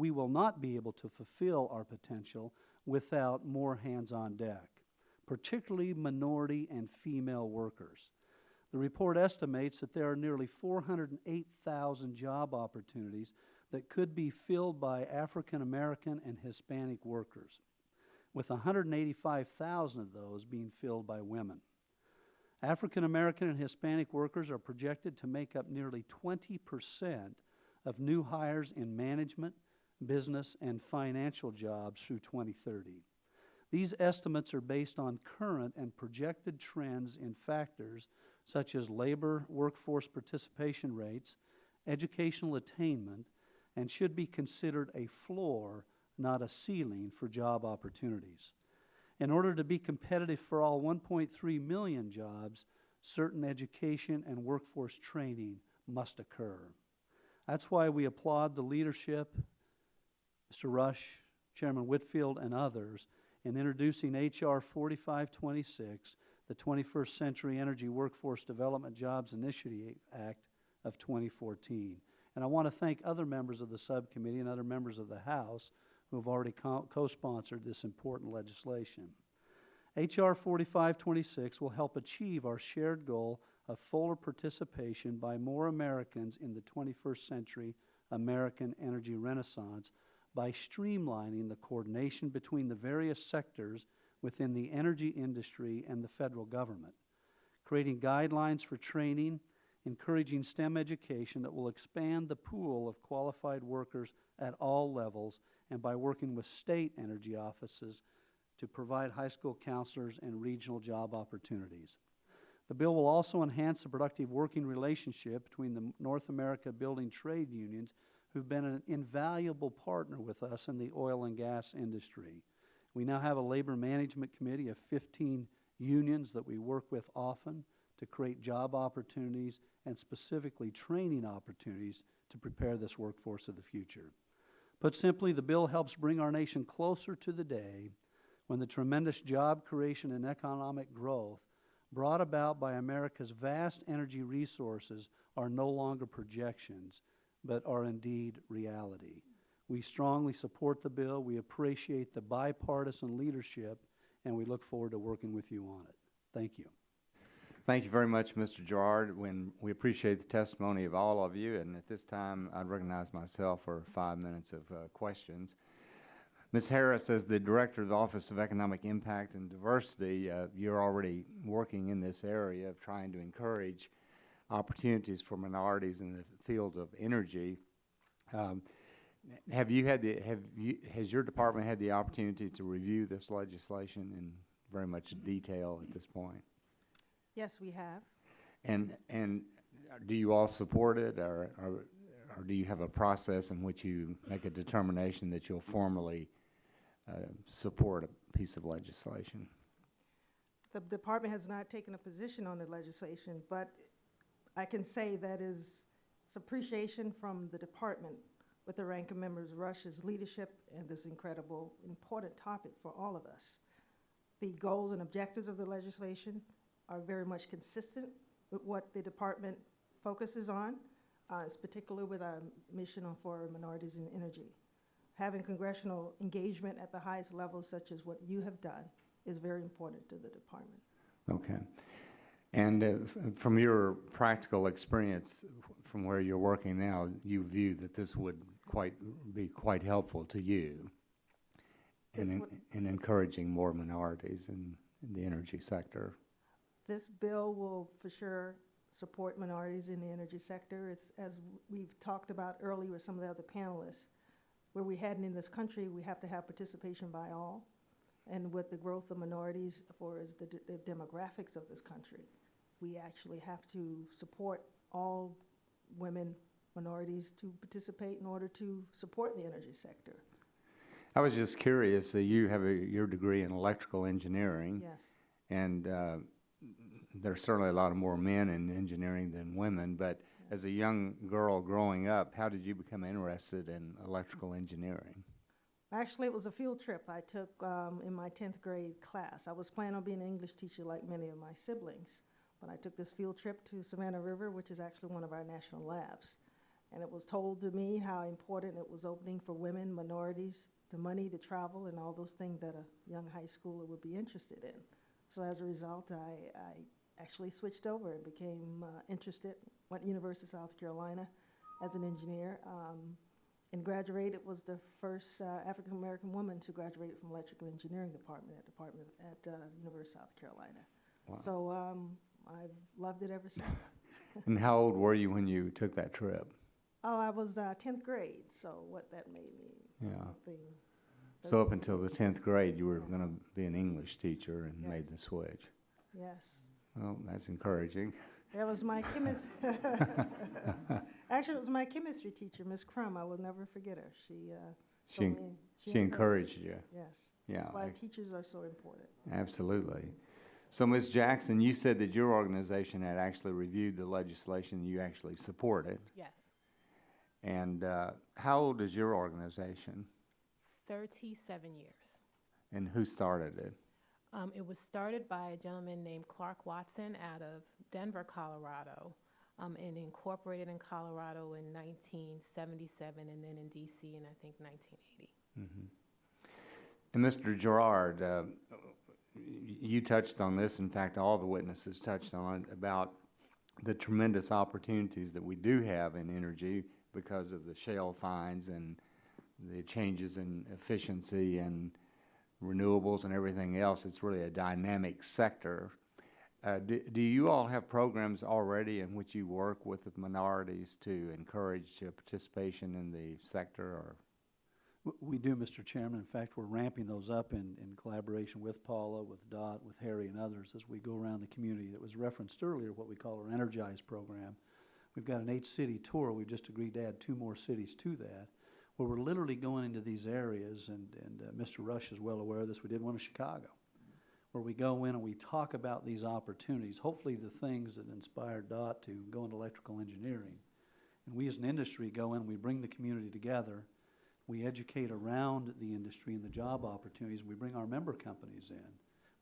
I: we will not be able to fulfill our potential without more hands on deck, particularly minority and female workers. The report estimates that there are nearly 408,000 job opportunities that could be filled by African American and Hispanic workers, with 185,000 of those being filled by women. African American and Hispanic workers are projected to make up nearly 20% of new hires in management, business, and financial jobs through 2030. These estimates are based on current and projected trends in factors such as labor workforce participation rates, educational attainment, and should be considered a floor, not a ceiling, for job opportunities. In order to be competitive for all 1.3 million jobs, certain education and workforce training must occur. That's why we applaud the leadership, Mr. Rush, Chairman Whitfield, and others in introducing H.R. 4526, the 21st Century Energy Workforce Development Jobs Initiative Act of 2014. And I want to thank other members of the subcommittee and other members of the House who have already co-sponsored this important legislation. H.R. 4526 will help achieve our shared goal of fuller participation by more Americans in the 21st century American energy renaissance by streamlining the coordination between the various sectors within the energy industry and the federal government, creating guidelines for training, encouraging STEM education that will expand the pool of qualified workers at all levels, and by working with state energy offices to provide high school counselors and regional job opportunities. The bill will also enhance the productive working relationship between the North America building trade unions who've been an invaluable partner with us in the oil and gas industry. We now have a labor management committee of 15 unions that we work with often to create job opportunities and specifically training opportunities to prepare this workforce of the future. Put simply, the bill helps bring our nation closer to the day when the tremendous job creation and economic growth brought about by America's vast energy resources are no longer projections, but are indeed reality. We strongly support the bill. We appreciate the bipartisan leadership, and we look forward to working with you on it. Thank you.
A: Thank you very much, Mr. Gerard. We appreciate the testimony of all of you, and at this time, I'd recognize myself for 5 minutes of questions. Ms. Harris, as the Director of the Office of Economic Impact and Diversity, you're already working in this area of trying to encourage opportunities for minorities in the field of energy. Has your department had the opportunity to review this legislation in very much detail at this point?
E: Yes, we have.
A: And do you all support it, or do you have a process in which you make a determination that you'll formally support a piece of legislation?
E: The department has not taken a position on the legislation, but I can say that it's appreciation from the department with the ranking member Rush's leadership in this incredible, important topic for all of us. The goals and objectives of the legislation are very much consistent with what the department focuses on, particularly with our mission for minorities in energy. Having congressional engagement at the highest levels, such as what you have done, is very important to the department.
A: Okay. And from your practical experience, from where you're working now, you view that this would be quite helpful to you in encouraging more minorities in the energy sector.
E: This bill will for sure support minorities in the energy sector. It's, as we've talked about earlier with some of the other panelists, where we're heading in this country, we have to have participation by all. And with the growth of minorities for the demographics of this country, we actually have to support all women, minorities to participate in order to support the energy sector.
A: I was just curious, you have your degree in electrical engineering.
E: Yes.
A: And there's certainly a lot of more men in engineering than women, but as a young girl growing up, how did you become interested in electrical engineering?
E: Actually, it was a field trip I took in my 10th grade class. I was planning on being an English teacher like many of my siblings, but I took this field trip to Savannah River, which is actually one of our national labs. And it was told to me how important it was opening for women, minorities, the money to travel, and all those things that a young high schooler would be interested in. So as a result, I actually switched over and became interested, went to University of South Carolina as an engineer, and graduated, was the first African-American woman to graduate from electrical engineering department at University of South Carolina.
A: Wow.
E: So I've loved it ever since.
A: And how old were you when you took that trip?
E: Oh, I was 10th grade, so what that made me.
A: Yeah. So up until the 10th grade, you were going to be an English teacher and
E: Yes.
A: made the switch.
E: Yes.
A: Well, that's encouraging.
E: That was my actually, it was my chemistry teacher, Miss Crum. I will never forget her.
A: She encouraged you.
E: Yes.
A: Yeah.
E: That's why teachers are so important.
A: Absolutely. So, Ms. Jackson, you said that your organization had actually reviewed the legislation. You actually support it.
H: Yes.
A: And how old is your organization?
H: 37 years.
A: And who started it?
H: It was started by a gentleman named Clark Watson out of Denver, Colorado, and incorporated in Colorado in 1977, and then in D.C. in, I think, 1980.
A: Mm-hmm. And Mr. Gerard, you touched on this. In fact, all the witnesses touched on it, about the tremendous opportunities that we do have in energy because of the shale finds and the changes in efficiency and renewables and everything else. It's really a dynamic sector. Do you all have programs already in which you work with the minorities to encourage participation in the sector? Or?
I: We do, Mr. Chairman. In fact, we're ramping those up in collaboration with Paula, with Dot, with Harry, and others as we go around the community. That was referenced earlier, what we call our Energize program. We've got an 8-city tour. We've just agreed to add 2 more cities to that, where we're literally going into these areas, and Mr. Rush is well aware of this. We did one in Chicago, where we go in and we talk about these opportunities, hopefully the things that inspired Dot to go into electrical engineering. And we as an industry go in, we bring the community together, we educate around the industry and the job opportunities. We bring our member companies in,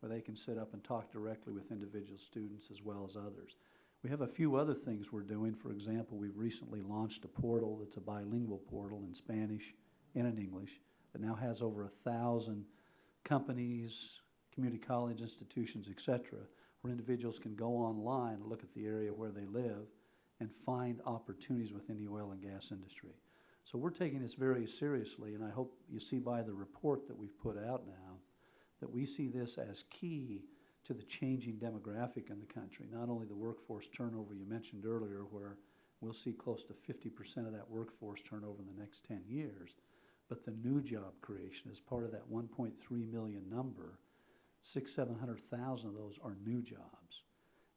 I: where they can sit up and talk directly with individual students as well as others. We have a few other things we're doing. For example, we've recently launched a portal that's a bilingual portal in Spanish and in English that now has over 1,000 companies, community college institutions, etc., where individuals can go online and look at the area where they live and find opportunities within the oil and gas industry. So we're taking this very seriously, and I hope you see by the report that we've put out now that we see this as key to the changing demographic in the country. Not only the workforce turnover you mentioned earlier, where we'll see close to 50% of that workforce turnover in the next 10 years, but the new job creation is part of that 1.3 million number. 700,000 of those are new jobs.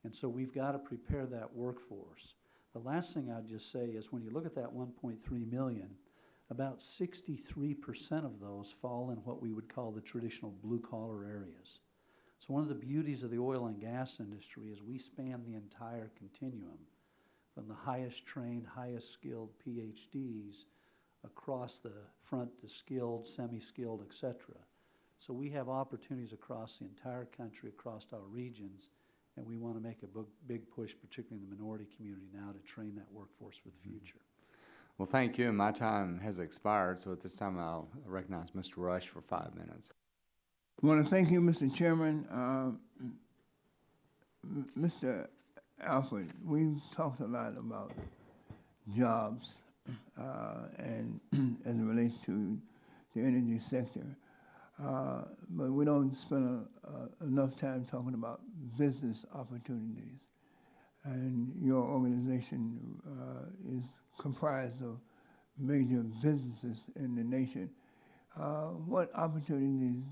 I: And so we've got to prepare that workforce. The last thing I'd just say is when you look at that 1.3 million, about 63% of those fall in what we would call the traditional blue-collar areas. So one of the beauties of the oil and gas industry is we span the entire continuum, from the highest trained, highest skilled PhDs across the front to skilled, semi-skilled, et cetera. So we have opportunities across the entire country, across our regions, and we want to make a big push, particularly in the minority community now, to train that workforce for the future.
A: Well, thank you, and my time has expired, so at this time I'll recognize Mr. Rush for 5 minutes.
B: I want to thank you, Mr. Chairman. Mr. Alford, we've talked a lot about jobs and as it relates to the energy sector, but we don't spend enough time talking about business opportunities. And your organization is comprised of major businesses in the nation. What opportunities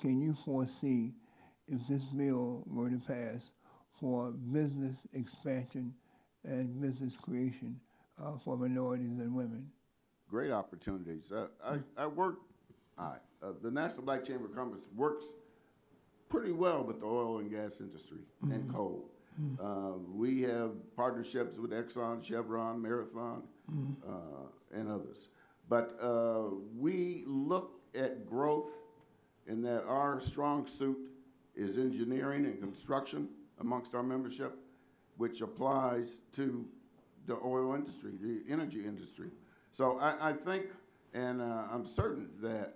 B: can you foresee if this bill were to pass for business expansion and business creation for minorities and women?
F: Great opportunities. I work, the National Black Chamber of Commerce works pretty well with the oil and gas industry and coal. We have partnerships with Exxon, Chevron, Marathon, and others. But we look at growth in that our strong suit is engineering and construction amongst our membership, which applies to the oil industry, the energy industry. So I think, and I'm certain that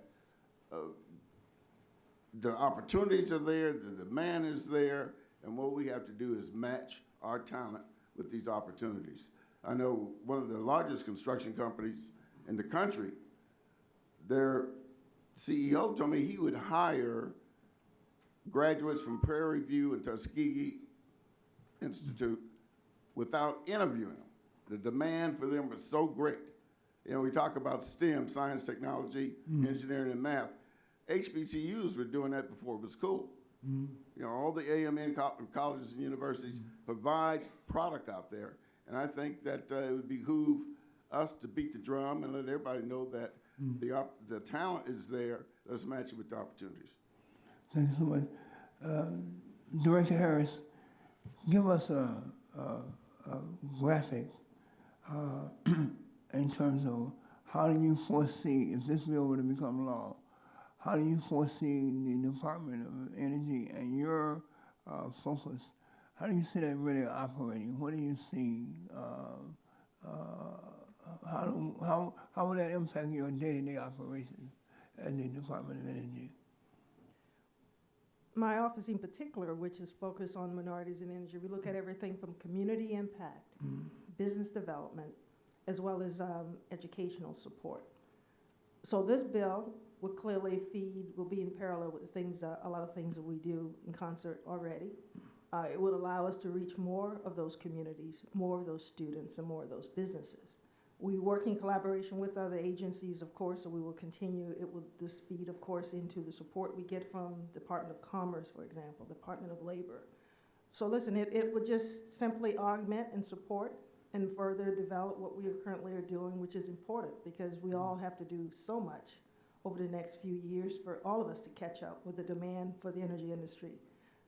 F: the opportunities are there, the demand is there, and what we have to do is match our talent with these opportunities. I know one of the largest construction companies in the country, their CEO told me he would hire graduates from Prairie View and Tuskegee Institute without interviewing them. The demand for them was so great. You know, we talk about STEM, science, technology, engineering, and math. HBCUs were doing that before it was cool. You know, all the AMN colleges and universities provide product out there, and I think that it would behoove us to beat the drum and let everybody know that the talent is there. Let's match it with the opportunities.
B: Thank you so much. Director Harris, give us a graphic in terms of how do you foresee, if this bill were to become law, how do you foresee the Department of Energy and your focus, how do you see that really operating? What do you see? How will that impact your day-to-day operations at the Department of Energy?
E: My office in particular, which is focused on minorities in energy, we look at everything from community impact, business development, as well as educational support. So this bill will clearly will be in parallel with the things, a lot of things that we do in concert already. It would allow us to reach more of those communities, more of those students, and more of those businesses. We work in collaboration with other agencies, of course, so we will continue. This feed, of course, into the support we get from Department of Commerce, for example, Department of Labor. So listen, it would just simply augment and support and further develop what we currently are doing, which is important because we all have to do so much over the next few years for all of us to catch up with the demand for the energy industry.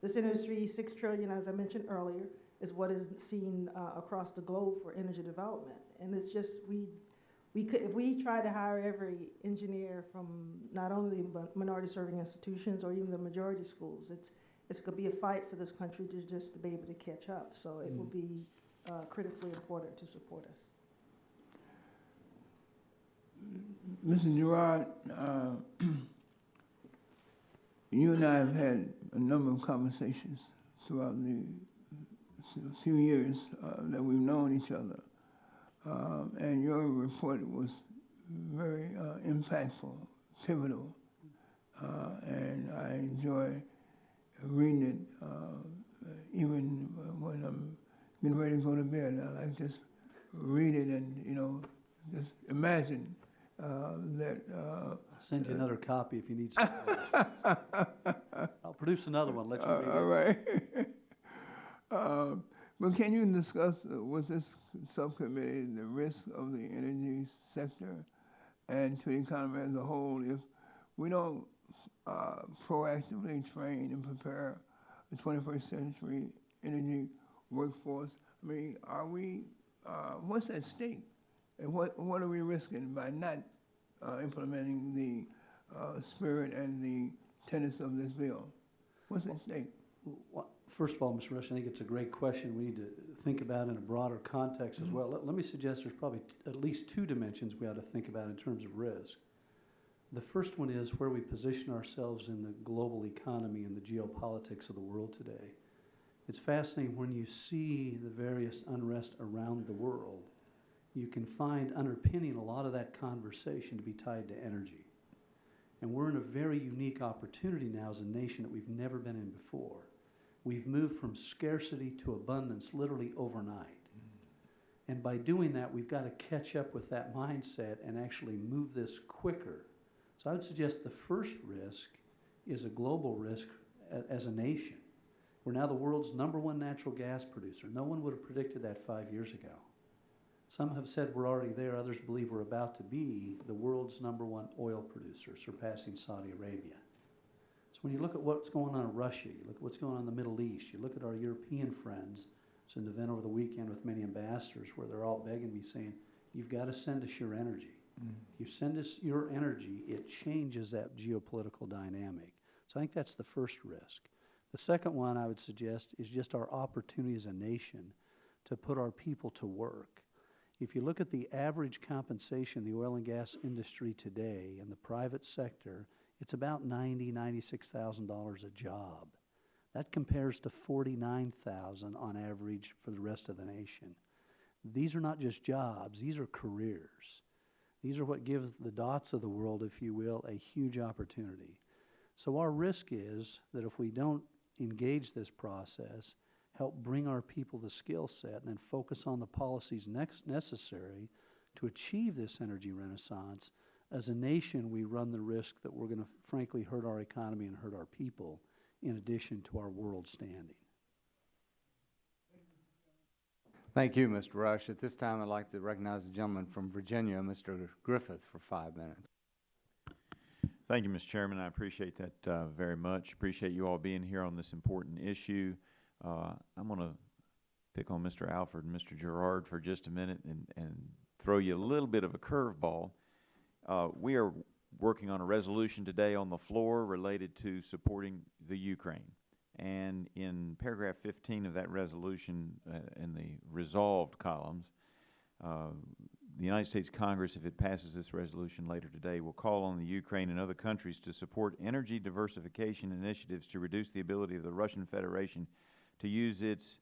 E: This industry, $6 trillion, as I mentioned earlier, is what is seen across the globe for energy development. And it's just, if we try to hire every engineer from not only the minority serving institutions or even the majority schools, it's going to be a fight for this country to be able to catch up. So it will be critically important to support us.
B: Mr. Gerard, you and I have had a number of conversations throughout the few years that we've known each other. And your report was very impactful, pivotal, and I enjoy reading it even when I'm getting ready to go to bed. I like just read it and, you know, just imagine that.
I: I'll send you another copy if you need some. I'll produce another one, let you read it.
B: All right. But can you discuss with this subcommittee the risk of the energy sector and to the economy as a whole if we don't proactively train and prepare the 21st century energy workforce? I mean, what's at stake And what are we risking by not implementing the spirit and the tenets of this bill? What's at stake?
I: Well, first of all, Mr. Rush, I think it's a great question we need to think about in a broader context as well. Let me suggest there's probably at least two dimensions we ought to think about in terms of risk. The first one is where we position ourselves in the global economy and the geopolitics of the world today. It's fascinating when you see the various unrest around the world, you can find underpinning a lot of that conversation to be tied to energy. And we're in a very unique opportunity now as a nation that we've never been in before. We've moved from scarcity to abundance literally overnight. And by doing that, we've got to catch up with that mindset and actually move this quicker. So I would suggest the first risk is a global risk as a nation. We're now the world's #1 natural gas producer. No one would have predicted that 5 years ago. Some have said we're already there. Others believe we're about to be the world's #1 oil producer, surpassing Saudi Arabia. So when you look at what's going on in Russia, you look at what's going on in the Middle East, you look at our European friends. It's an event over the weekend with many ambassadors where they're all begging me saying, you've got to send us your energy. You send us your energy, it changes that geopolitical dynamic. So I think that's the first risk. The second one I would suggest is just our opportunity as a nation to put our people to work. If you look at the average compensation in the oil and gas industry today in the private sector, it's about $90,000, $96,000 a job. That compares to $49,000 on average for the rest of the nation. These are not just jobs, these are careers. These are what give the dots of the world, if you will, a huge opportunity. So our risk is that if we don't engage this process, help bring our people the skill set, and then focus on the policies necessary to achieve this energy renaissance, as a nation we run the risk that we're going to frankly hurt our economy and hurt our people in addition to our world standing.
A: Thank you, Mr. Rush. At this time, I'd like to recognize the gentleman from Virginia, Mr. Griffith, for 5 minutes.
J: Thank you, Mr. Chairman. I appreciate that very much. Appreciate you all being here on this important issue. I'm going to pick on Mr. Alford and Mr. Gerard for just a minute and throw you a little bit of a curveball. We are working on a resolution today on the floor related to supporting the Ukraine. And in paragraph 15 of that resolution, in the resolved columns, the United States Congress, if it passes this resolution later today, will call on the Ukraine and other countries to support energy diversification initiatives to reduce the ability of the Russian Federation to use its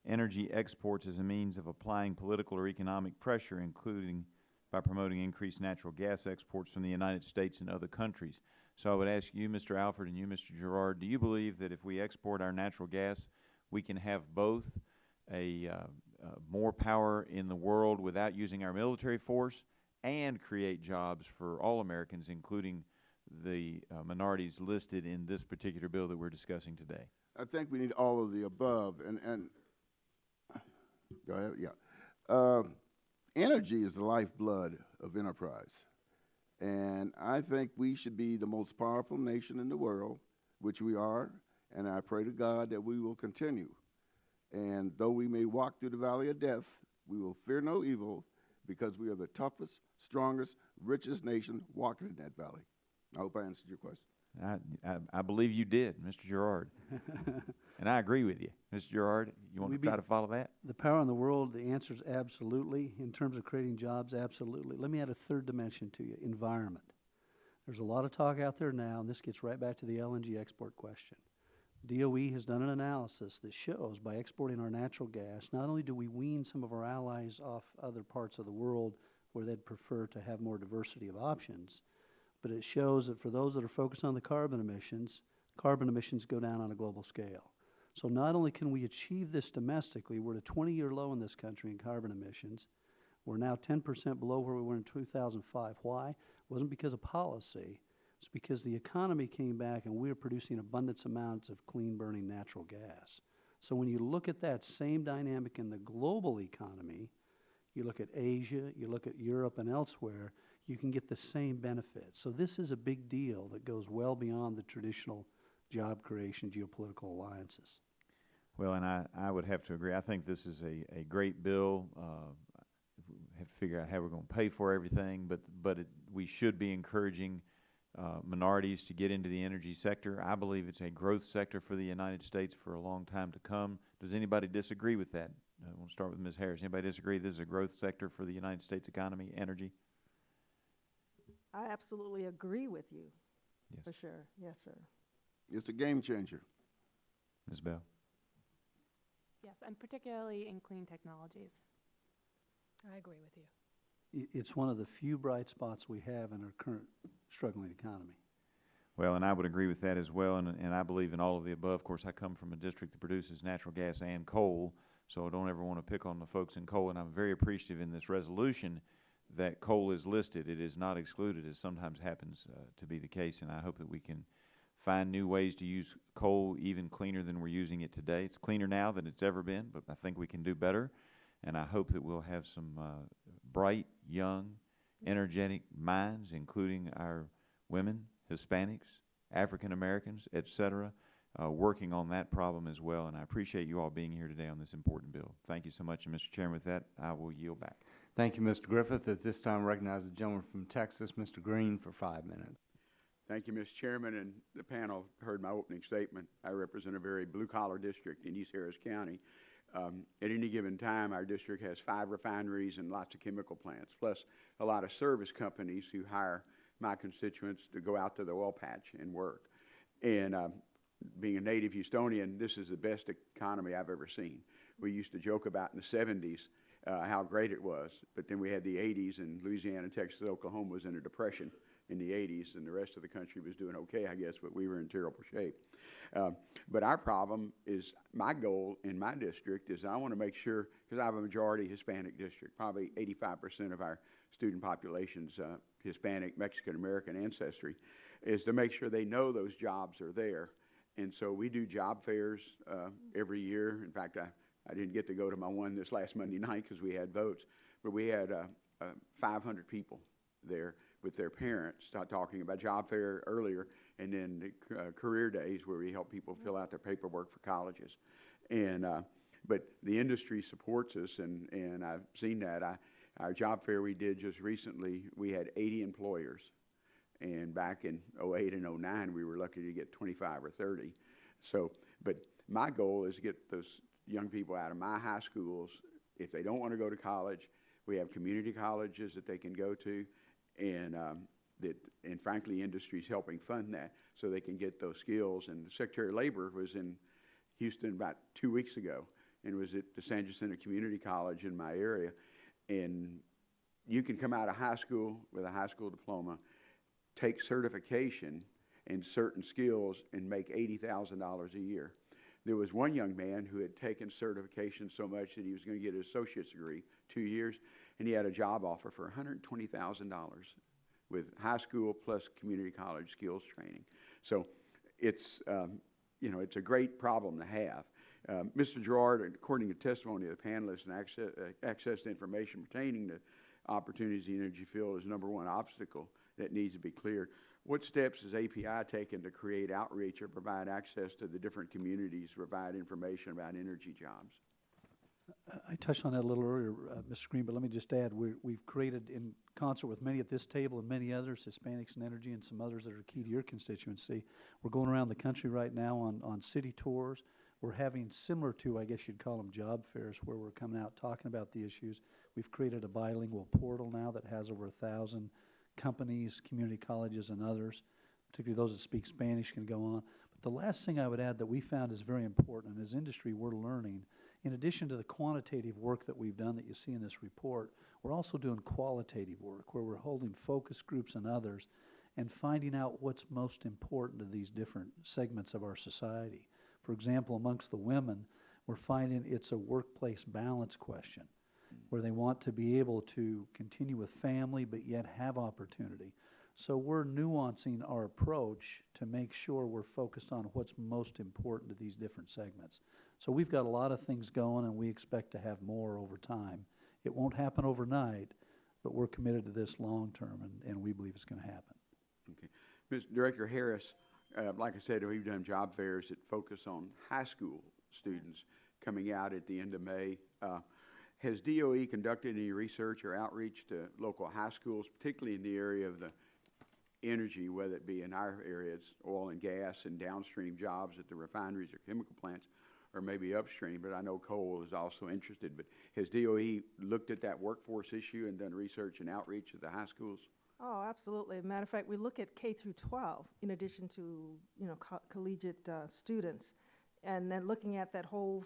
J: energy exports as a means of applying political or economic pressure, including by promoting increased natural gas exports from the United States and other countries. So I would ask you, Mr. Alford, and you, Mr. Gerard, do you believe that if we export our natural gas, we can have both more power in the world without using our military force and create jobs for all Americans, including the minorities listed in this particular bill that we're discussing today?
F: I think we need all of the above. And go ahead, yeah. Energy is the lifeblood of enterprise. And I think we should be the most powerful nation in the world, which we are, and I pray to God that we will continue. And though we may walk through the valley of death, we will fear no evil, because we are the toughest, strongest, richest nation walking in that valley. I hope I answered your question.
J: I believe you did, Mr. Gerard. And I agree with you. Mr. Gerard, you want to try to follow that?
I: The power in the world, the answer is absolutely. In terms of creating jobs, absolutely. Let me add a third dimension to you, environment. There's a lot of talk out there now, and this gets right back to the LNG export question. DOE has done an analysis that shows by exporting our natural gas, not only do we wean some of our allies off other parts of the world where they'd prefer to have more diversity of options, but it shows that for those that are focused on the carbon emissions go down on a global scale. So not only can we achieve this domestically, we're at a 20-year low in this country in carbon emissions. We're now 10% below where we were in 2005. Why? It wasn't because of policy. It's because the economy came back and we're producing abundant amounts of clean-burning natural gas. So when you look at that same dynamic in the global economy, you look at Asia, you look at Europe and elsewhere, you can get the same benefits. So this is a big deal that goes well beyond the traditional job creation, geopolitical alliances.
J: Well, and I would have to agree. I think this is a great bill. have to figure out how we're going to pay for everything, but we should be encouraging minorities to get into the energy sector. I believe it's a growth sector for the United States for a long time to come. Does anybody disagree with that? We'll start with Ms. Harris. Anybody disagree this is a growth sector for the United States economy, energy?
E: I absolutely agree with you,
J: Yes.
E: for sure. Yes, sir.
F: It's a game changer.
J: Ms. Bell?
G: Yes, and particularly in clean technologies.
H: I agree with you.
I: It's one of the few bright spots we have in our current struggling economy.
J: Well, and I would agree with that as well, and I believe in all of the above. Of course, I come from a district that produces natural gas and coal, so I don't ever want to pick on the folks in coal, and I'm very appreciative in this resolution that coal is listed. It is not excluded, as sometimes happens to be the case, and I hope that we can find new ways to use coal even cleaner than we're using it today. It's cleaner now than it's ever been, but I think we can do better, and I hope that we'll have some bright, young, energetic minds, including our women, Hispanics, African Americans, et cetera, working on that problem as well. And I appreciate you all being here today on this important bill. Thank you so much. And Mr. Chairman, with that, I will yield back.
A: Thank you, Mr. Griffith. At this time, I recognize the gentleman from Texas, Mr. Green, for 5 minutes.
C: Thank you, Mr. Chairman, and the panel heard my opening statement. I represent a very blue-collar district in East Harris County. At any given time, our district has 5 refineries and lots of chemical plants, plus a lot of service companies who hire my constituents to go out to the oil patch and work. And being a native Houstonian, this is the best economy I've ever seen. We used to joke about in the 70s how great it was, but then we had the 80s, and Louisiana, Texas, Oklahoma was in a depression in the 80s, and the rest of the country was doing okay, I guess, but we were in terrible shape. But our problem is, my goal in my district is I want to make sure, because I have a majority Hispanic district, probably 85% of our student population's Hispanic, Mexican-American ancestry, is to make sure they know those jobs are there. And so we do job fairs every year. In fact, I didn't get to go to my one this last Monday night because we had votes, but we had 500 people there with their parents talking about job fair earlier, and then the career days where we help people fill out their paperwork for colleges. And but the industry supports us, and I've seen that. Our job fair we did just recently, we had 80 employers, and back in 08 and 09 we were lucky to get 25 or 30. So, but my goal is to get those young people out of my high schools. If they don't want to go to college, we have community colleges that they can go to, and frankly, industry's helping fund that so they can get those skills. And the Secretary of Labor was in Houston about 2 weeks ago and was at the San Jacinto Community College in my area. And you can come out of high school with a high school diploma, take certification in certain skills, and make $80,000 a year. There was one young man who had taken certification so much that he was going to get his associate's degree, 2 years, and he had a job offer for $120,000 with high school plus community college skills training. So it's, it's a great problem to have. Mr. Gerard, according to testimony of the panelists, and access to information pertaining to opportunities in the energy field is #1 obstacle that needs to be cleared. What steps has API taken to create outreach or provide access to the different communities, provide information about energy jobs?
I: I touched on that a little earlier, Mr. Green, but let me just add, we've created, in concert with many at this table and many others, Hispanics in Energy and some others that are key to your constituency. We're going around the country right now on city tours. We're having similar to, I guess you'd call them job fairs, where we're coming out talking about the issues. We've created a bilingual portal now that has over 1,000 companies, community colleges, and others, particularly those that speak Spanish, can go on. But the last thing I would add that we found is very important, and as industry we're learning, in addition to the quantitative work that we've done that you see in this report, we're also doing qualitative work where we're holding focus groups and others and finding out what's most important to these different segments of our society. For example, amongst the women, we're finding it's a workplace balance question where they want to be able to continue with family but yet have opportunity. So we're nuancing our approach to make sure we're focused on what's most important to these different segments. So we've got a lot of things going, and we expect to have more over time. It won't happen overnight, but we're committed to this long term, and we believe it's going to happen.
C: Okay. Ms. Director Harris, like I said, we've done job fairs that focus on high school students coming out at the end of May. Has DOE conducted any research or outreach to local high schools, particularly in the area of the energy, whether it be in our areas, oil and gas and downstream jobs at the refineries or chemical plants, or maybe upstream, but I know coal is also interested. But has DOE looked at that workforce issue and done research and outreach at the high schools?
E: Oh, absolutely. Matter of fact, we look at K through 12 in addition to, collegiate students. And then looking at that whole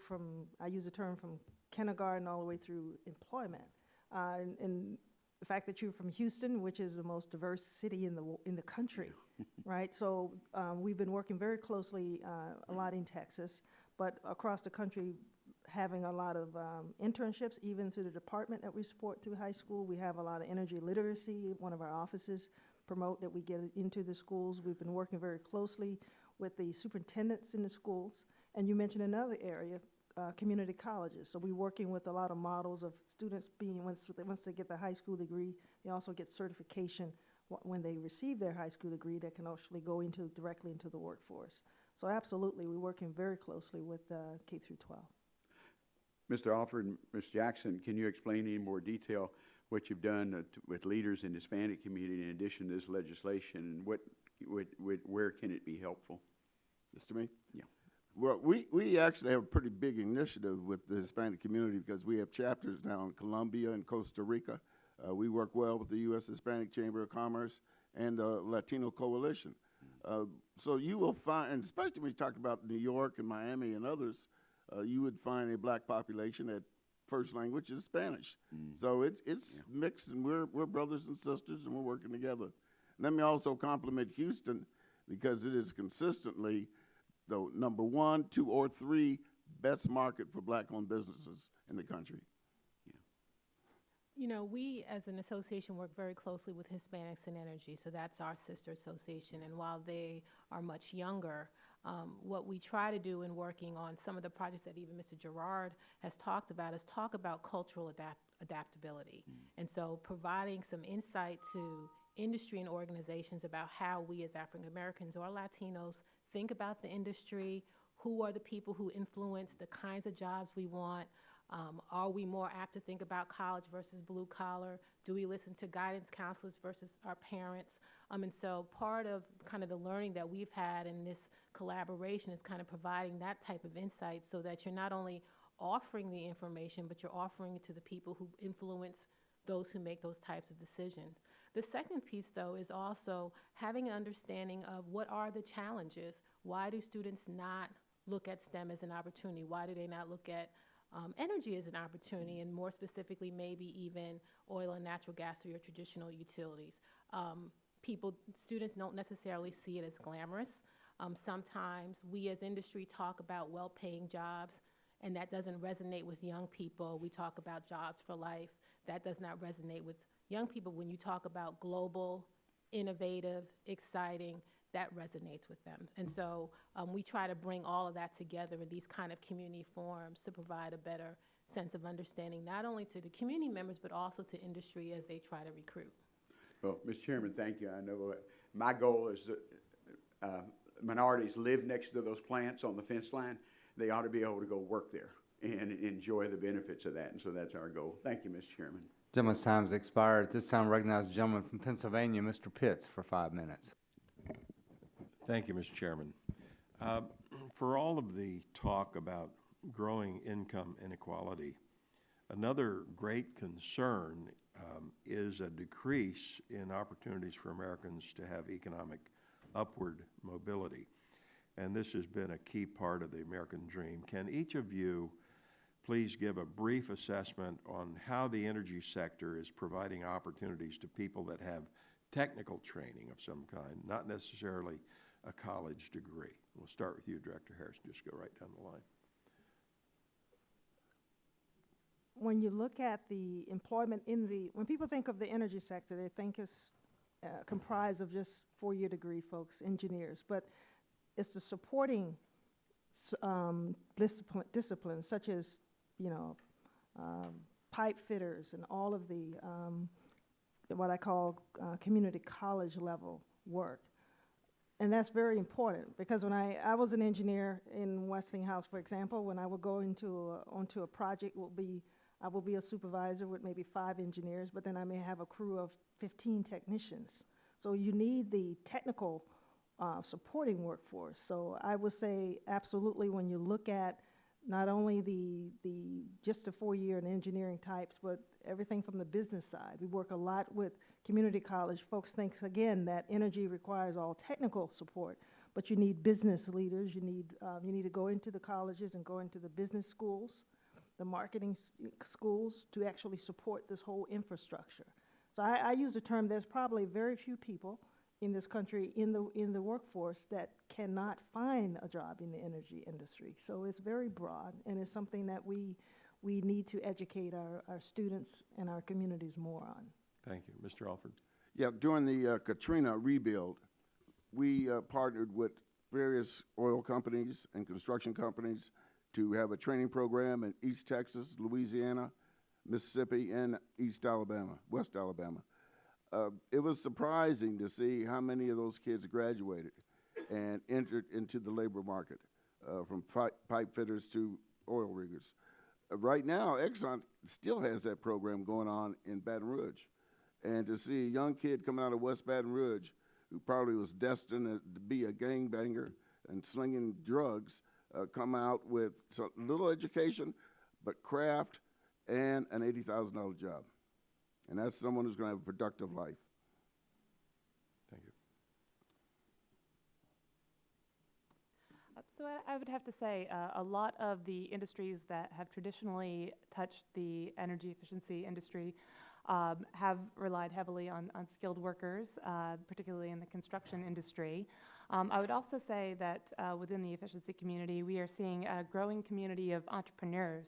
E: I use the term from kindergarten all the way through employment. And the fact that you're from Houston, which is the most diverse city in the country, right? So we've been working very closely a lot in Texas, but across the country having a lot of internships, even through the department that we support through high school. We have a lot of energy literacy. One of our offices promote that we get into the schools. We've been working very closely with the superintendents in the schools. And you mentioned another area, community colleges. So we're working with a lot of models of students being, once they get the high school degree, they also get certification when they receive their high school degree that can actually go directly into the workforce. So absolutely, we're working very closely with K through 12.
C: Mr. Alford and Ms. Jackson, can you explain in any more detail what you've done with leaders in the Hispanic community in addition to this legislation, and where can it be helpful?
F: This to me?
C: Yeah.
F: Well, we actually have a pretty big initiative with the Hispanic community because we have chapters now in Colombia and Costa Rica. We work well with the U.S. Hispanic Chamber of Commerce and the Latino Coalition. So you will find, and especially when you talk about New York and Miami and others, you would find a black population that first language is Spanish. So it's mixed, and we're brothers and sisters, and we're working together. Let me also compliment Houston because it is consistently the number 1, 2, or 3 best market for black-owned businesses in the country.
H: You know, we as an association work very closely with Hispanics in Energy, so that's our sister association. And while they are much younger, what we try to do in working on some of the projects that even Mr. Gerard has talked about is talk about cultural adaptability. And so providing some insight to industry and organizations about how we as African Americans or Latinos think about the industry, who are the people who influence the kinds of jobs we want. Are we more apt to think about college versus blue collar? Do we listen to guidance counselors versus our parents? And so part of kind of the learning that we've had in this collaboration is kind of providing that type of insight so that you're not only offering the information, but you're offering it to the people who influence those who make those types of decisions. The second piece, though, is also having an understanding of what are the challenges. Why do students not look at STEM as an opportunity? Why do they not look at energy as an opportunity, and more specifically maybe even oil and natural gas or your traditional utilities? Students don't necessarily see it as glamorous. Sometimes we as industry talk about well-paying jobs, and that doesn't resonate with young people. We talk about jobs for life. That does not resonate with young people. When you talk about global, innovative, exciting, that resonates with them. And so we try to bring all of that together in these kind of community forums to provide a better sense of understanding, not only to the community members, but also to industry as they try to recruit.
C: Well, Mr. Chairman, thank you. I know my goal is that minorities live next to those plants on the fence line. They ought to be able to go work there and enjoy the benefits of that. And so that's our goal. Thank you, Mr. Chairman.
A: Gentleman's time's expired. At this time, I recognize the gentleman from Pennsylvania, Mr. Pitts, for 5 minutes.
K: Thank you, Mr. Chairman. For all of the talk about growing income inequality, another great concern is a decrease in opportunities for Americans to have economic upward mobility. And this has been a key part of the American dream. Can each of you please give a brief assessment on how the energy sector is providing opportunities to people that have technical training of some kind, not necessarily a college degree? We'll start with you, Director Harrison. Just go right down the line.
E: When you look at the employment when people think of the energy sector, they think it's comprised of just 4-year degree folks, engineers, but it's the supporting disciplines such as, pipe fitters and all of the what I call community college level work. And that's very important because when I was an engineer in Westinghouse, for example, when I would go onto a project, it would be I will be a supervisor with maybe 5 engineers, but then I may have a crew of 15 technicians. So you need the technical supporting workforce. So I would say absolutely when you look at not only just the 4-year and engineering types, but everything from the business side. We work a lot with community college. Folks think, again, that energy requires all technical support, but you need business leaders. You need to go into the colleges and go into the business schools, the marketing schools to actually support this whole infrastructure. So I use the term, there's probably very few people in this country in the workforce that cannot find a job in the energy industry. So it's very broad, and it's something that we need to educate our students and our communities more on.
K: Thank you. Mr. Alford.
F: Yeah, during the Katrina rebuild, we partnered with various oil companies and construction companies to have a training program in East Texas, Louisiana, Mississippi, and West Alabama. It was surprising to see how many of those kids graduated and entered into the labor market, from pipe fitters to oil riggers. Right now, Exxon still has that program going on in Baton Rouge. And to see a young kid coming out of West Baton Rouge who probably was destined to be a gangbanger and slinging drugs, come out with so little education, but craft and an $80,000 job. And that's someone who's going to have a productive life.
K: Thank you.
G: So I would have to say a lot of the industries that have traditionally touched the energy efficiency industry have relied heavily on skilled workers, particularly in the construction industry. I would also say that within the efficiency community, we are seeing a growing community of entrepreneurs,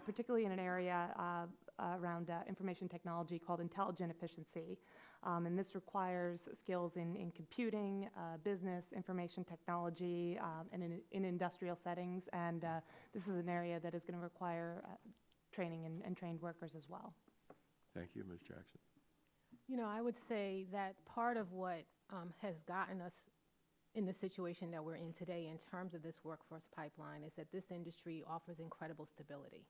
G: particularly in an area around information technology called intelligent efficiency. And this requires skills in computing, business, information technology, and in industrial settings. And this is an area that is going to require training and trained workers as well.
K: Thank you, Ms. Jackson.
H: You know, I would say that part of what has gotten us in the situation that we're in today in terms of this workforce pipeline is that this industry offers incredible stability.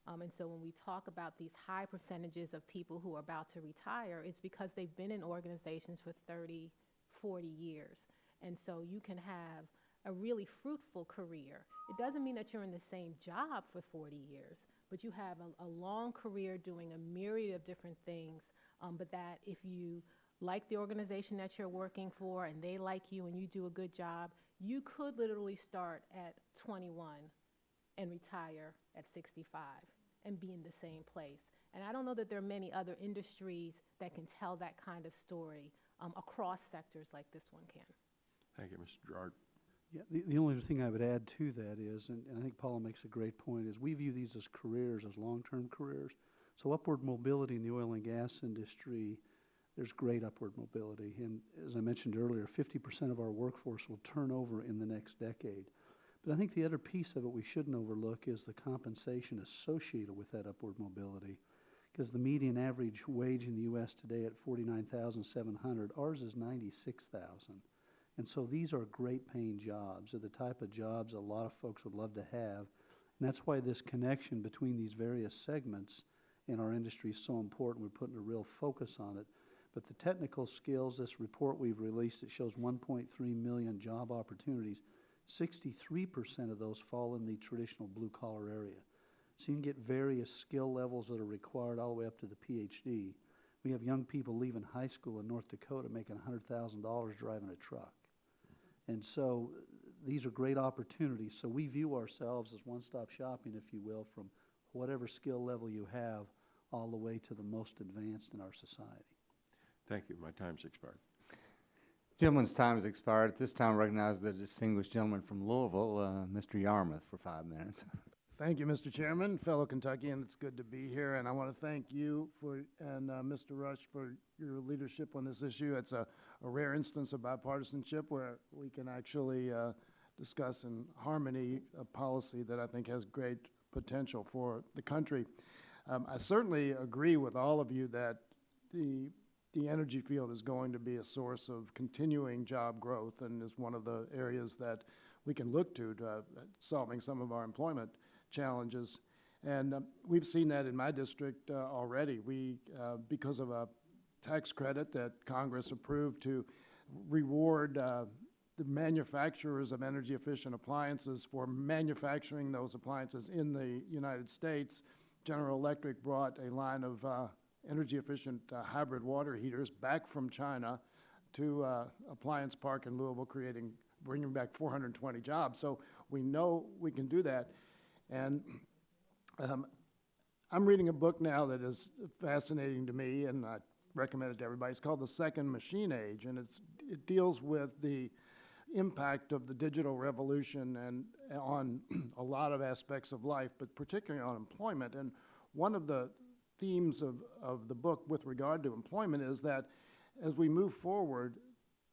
H: And so when we talk about these high percentages of people who are about to retire, it's because they've been in organizations for 30, 40 years. And so you can have a really fruitful career. It doesn't mean that you're in the same job for 40 years, but you have a long career doing a myriad of different things, but that if you like the organization that you're working for and they like you and you do a good job, you could literally start at 21 and retire at 65 and be in the same place. And I don't know that there are many other industries that can tell that kind of story across sectors like this one can.
K: Thank you, Mr. Gerard.
I: Yeah, the only other thing I would add to that is, and I think Paula makes a great point, is we view these as careers, as long-term careers. So upward mobility in the oil and gas industry, there's great upward mobility. And as I mentioned earlier, 50% of our workforce will turn over in the next decade. But I think the other piece of it we shouldn't overlook is the compensation associated with that upward mobility. Because the median average wage in the U.S. today at $49,700, ours is $96,000. And so these are great paying jobs. They're the type of jobs a lot of folks would love to have. And that's why this connection between these various segments in our industry is so important. We're putting a real focus on it. But the technical skills, this report we've released, it shows 1.3 million job opportunities. 63% of those fall in the traditional blue-collar area. So you can get various skill levels that are required all the way up to the PhD. We have young people leaving high school in North Dakota making $100,000 driving a truck. And so these are great opportunities. So we view ourselves as one-stop shopping, if you will, from whatever skill level you have all the way to the most advanced in our society.
K: Thank you. My time's expired.
A: Gentleman's time has expired. At this time, recognize the distinguished gentleman from Louisville, Mr. Yarmouth, for 5 minutes.
L: Thank you, Mr. Chairman, fellow Kentuckian. It's good to be here, and I want to thank you and Mr. Rush for your leadership on this issue. It's a rare instance of bipartisanship where we can actually discuss in harmony a policy that I think has great potential for the country. I certainly agree with all of you that the energy field is going to be a source of continuing job growth and is one of the areas that we can look to solving some of our employment challenges. And we've seen that in my district already. Because of a tax credit that Congress approved to reward the manufacturers of energy efficient appliances for manufacturing those appliances in the United States, General Electric brought a line of energy efficient hybrid water heaters back from China to Appliance Park in Louisville, bringing back 420 jobs. So we know we can do that. And I'm reading a book now that is fascinating to me, and I recommend it to everybody. It's called The Second Machine Age, and it deals with the impact of the digital revolution and on a lot of aspects of life, but particularly on employment. And one of the themes of the book with regard to employment is that as we move forward,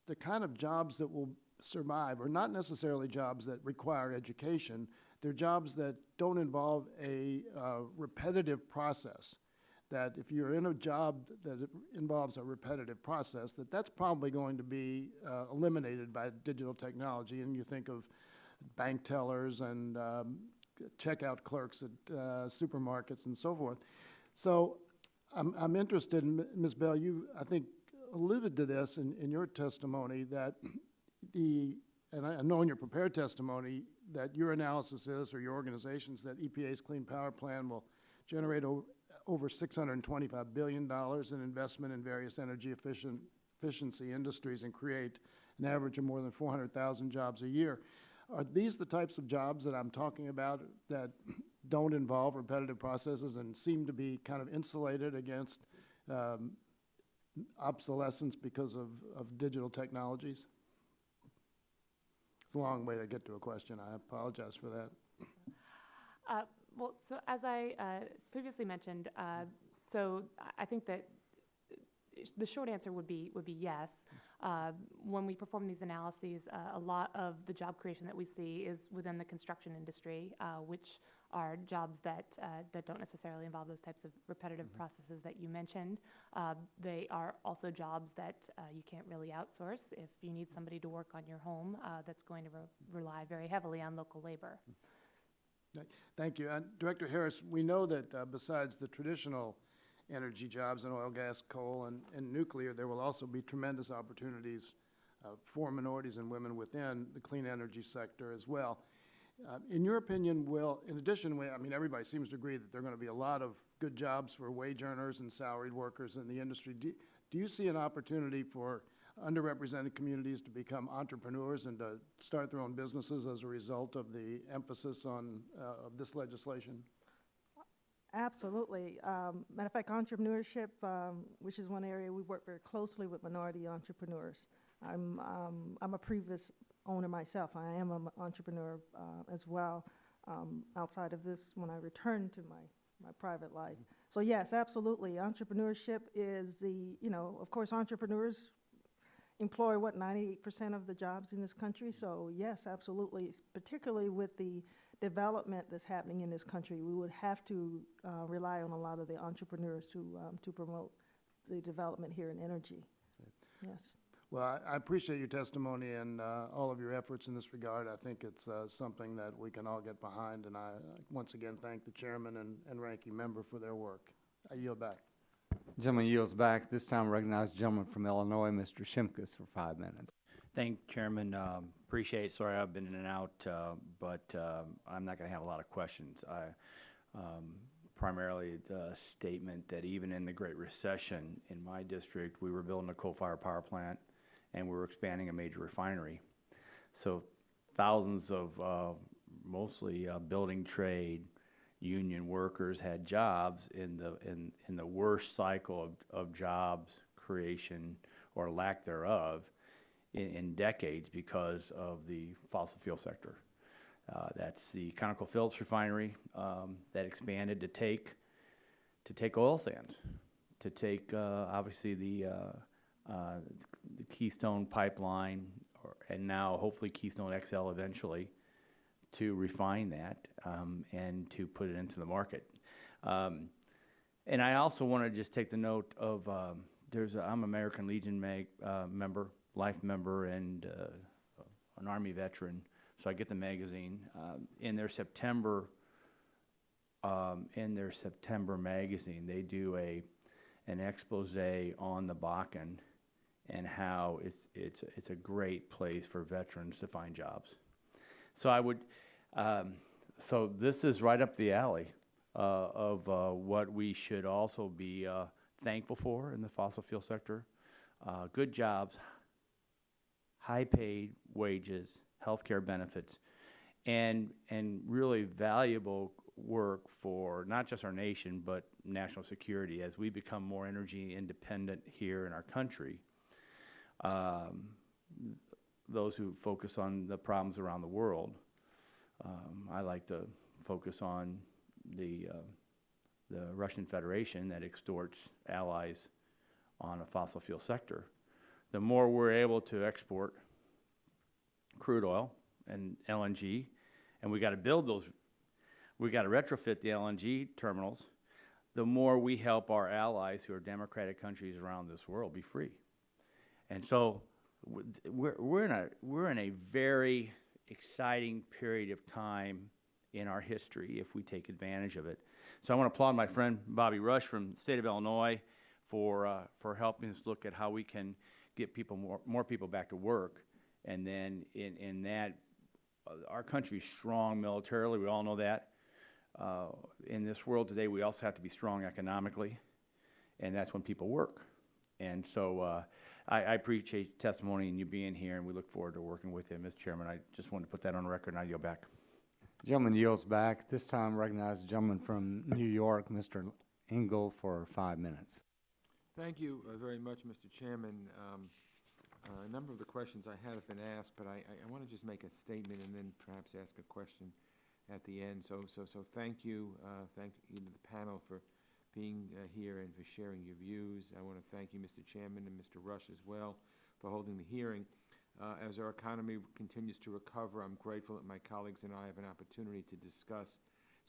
L: the kind of jobs that will survive are not necessarily jobs that require education. They're jobs that don't involve a repetitive process. That if you're in a job that involves a repetitive process, that's probably going to be eliminated by digital technology. And you think of bank tellers and checkout clerks at supermarkets and so forth. So I'm interested in, Ms. Bell, you, I think, alluded to this in your testimony that and I know in your prepared testimony that your analysis is, or your organization's, that EPA's Clean Power Plan will generate over $625 billion in investment in various energy efficiency industries and create an average of more than 400,000 jobs a year. Are these the types of jobs that I'm talking about that don't involve repetitive processes and seem to be kind of insulated against obsolescence because of digital technologies? It's a long way to get to a question. I apologize for that.
G: Well, so as I previously mentioned, so I think that the short answer would be yes. When we perform these analyses, a lot of the job creation that we see is within the construction industry, which are jobs that don't necessarily involve those types of repetitive processes that you mentioned. They are also jobs that you can't really outsource. If you need somebody to work on your home, that's going to rely very heavily on local labor.
L: Thank you. Director Harris, we know that besides the traditional energy jobs in oil, gas, coal, and nuclear, there will also be tremendous opportunities for minorities and women within the clean energy sector as well. In your opinion, in addition, I mean, everybody seems to agree that there are going to be a lot of good jobs for wage earners and salaried workers in the industry. Do you see an opportunity for underrepresented communities to become entrepreneurs and to start their own businesses as a result of the emphasis on of this legislation?
E: Absolutely. Matter of fact, entrepreneurship, which is one area we work very closely with minority entrepreneurs. I'm a previous owner myself. I am an entrepreneur as well. Outside of this, when I return to my private life. So yes, absolutely. Entrepreneurship is of course, entrepreneurs employ 98% of the jobs in this country. So yes, absolutely. Particularly with the development that's happening in this country, we would have to rely on a lot of the entrepreneurs to promote the development here in energy. Okay. Yes.
L: Well, I appreciate your testimony and all of your efforts in this regard. I think it's something that we can all get behind, and I once again thank the chairman and ranking member for their work. I yield back.
A: Gentleman yields back. This time recognize the gentleman from Illinois, Mr. Shimkus, for 5 minutes.
M: Thank you, Chairman. Appreciate it. Sorry I've been in and out, but I'm not going to have a lot of questions. Primarily the statement that even in the Great Recession in my district, we were building a coal-fired power plant and we were expanding a major refinery. So thousands of mostly building trade union workers had jobs in the worst cycle of jobs creation or lack thereof in decades because of the fossil fuel sector. That's the ConocoPhillips refinery that expanded to take oil sands, to take obviously the Keystone pipeline, and now hopefully Keystone XL eventually, to refine that and to put it into the market. And I also want to just take the note of I'm American Legion member, life member, and an Army veteran, so I get the magazine. In their September in their September magazine, they do an expose on the Bakken and how it's a great place for veterans to find jobs. So I would, so this is right up the alley of what we should also be thankful for in the fossil fuel sector. Good jobs, high paid wages, healthcare benefits, and really valuable work for not just our nation, but national security as we become more energy independent here in our country. Those who focus on the problems around the world, I like to focus on the Russian Federation that extorts allies on a fossil fuel sector. The more we're able to export crude oil and LNG, and we got to build those, we got to retrofit the LNG terminals, the more we help our allies who are democratic countries around this world be free. And so we're in a very exciting period of time in our history if we take advantage of it. So I want to applaud my friend Bobby Rush from the state of Illinois for helping us look at how we can get people more people back to work. And then in that, our country's strong militarily. We all know that. In this world today, we also have to be strong economically, and that's when people work. And so I appreciate testimony and you being here, and we look forward to working with you, Mr. Chairman. I just wanted to put that on the record, and I yield back.
A: The gentleman yields back. This time recognize the gentleman from New York, Mr. Engel, for 5 minutes.
N: Thank you very much, Mr. Chairman. A number of the questions I have been asked, but I want to just make a statement and then perhaps ask a question at the end. So thank you to the panel for being here and for sharing your views. I want to thank you, Mr. Chairman, and Mr. Rush as well for holding the hearing. As our economy continues to recover, I'm grateful that my colleagues and I have an opportunity to discuss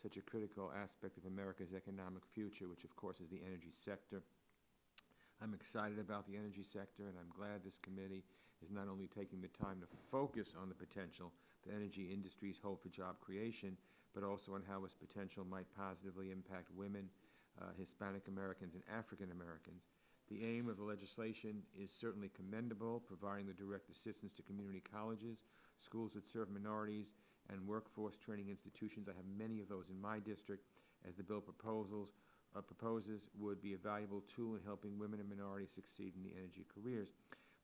N: such a critical aspect of America's economic future, which of course is the energy sector. I'm excited about the energy sector, and I'm glad this committee is not only taking the time to focus on the potential the energy industries hold for job creation, but also on how its potential might positively impact women, Hispanic Americans, and African Americans. The aim of the legislation is certainly commendable, providing the direct assistance to community colleges, schools that serve minorities, and workforce training institutions. I have many of those in my district, as the bill proposes would be a valuable tool in helping women and minorities succeed in the energy careers.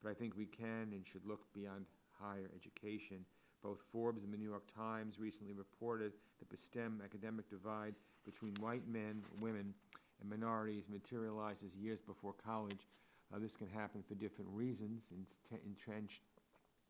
N: But I think we can and should look beyond higher education. Both Forbes and the New York Times recently reported that the STEM academic divide between white men, women, and minorities materializes years before college. This can happen for different reasons. Entrenched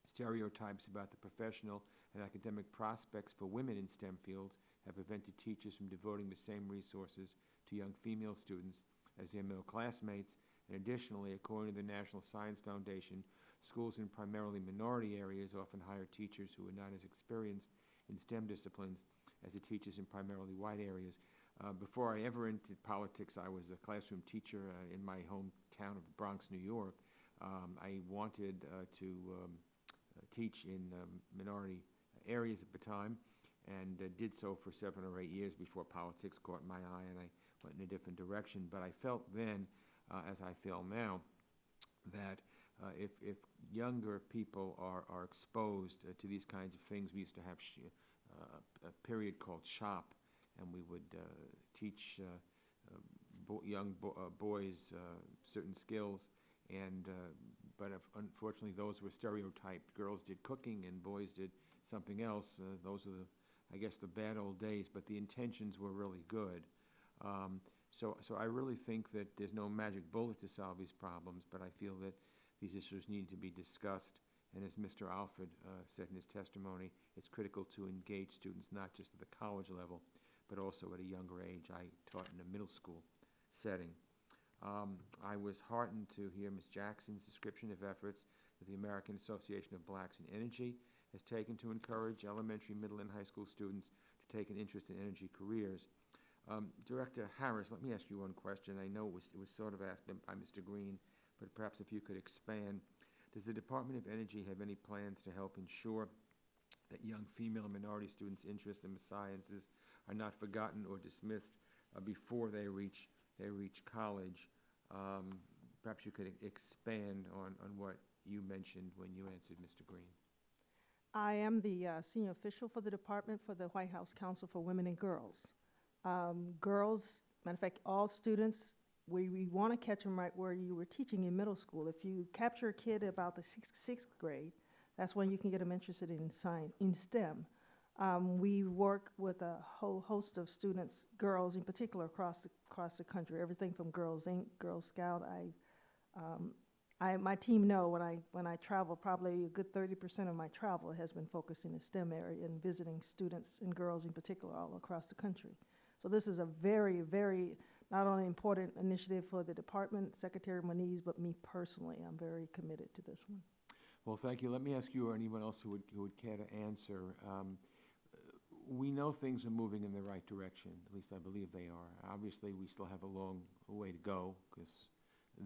N: stereotypes about the professional and academic prospects for women in STEM fields have prevented teachers from devoting the same resources to young female students as their male classmates. And additionally, according to the National Science Foundation, schools in primarily minority areas often hire teachers who are not as experienced in STEM disciplines as the teachers in primarily white areas. Before I ever entered politics, I was a classroom teacher in my hometown of Bronx, New York. I wanted to teach in minority areas at the time, and did so for 7 or 8 years before politics caught my eye and I went in a different direction. But I felt then, as I feel now, that if younger people are exposed to these kinds of things, we used to have a period called SHOP, and we would teach young boys certain skills, and but unfortunately those were stereotyped. Girls did cooking and boys did something else. Those were I guess the bad old days, but the intentions were really good. So I really think that there's no magic bullet to solve these problems, but I feel that these issues need to be discussed. And as Mr. Alford said in his testimony, it's critical to engage students not just at the college level, but also at a younger age. I taught in a middle school setting. I was heartened to hear Ms. Jackson's description of efforts that the American Association of Blacks in Energy has taken to encourage elementary, middle, and high school students to take an interest in energy careers. Director Harris, let me ask you one question. I know it was sort of asked by Mr. Green, but perhaps if you could expand. Does the Department of Energy have any plans to help ensure that young female and minority students' interest in the sciences are not forgotten or dismissed before they reach college. Perhaps you could expand on what you mentioned when you answered Mr. Green.
E: I am the senior official for the department for the White House Council for Women and Girls. Girls, matter of fact, all students, we want to catch them right where you were teaching in middle school. If you capture a kid about the sixth grade, that's when you can get them interested in science, in STEM. We work with a whole host of students, girls in particular, across the country. Everything from Girls Inc., Girl Scout. My team know when I travel, probably a good 30% of my travel has been focused in the STEM area and visiting students and girls in particular all across the country. So this is a very, very not only important initiative for the department, Secretary Moniz, but me personally. I'm very committed to this one.
N: Well, thank you. Let me ask you or anyone else who would care to answer. We know things are moving in the right direction. At least I believe they are. Obviously, we still have a long way to go because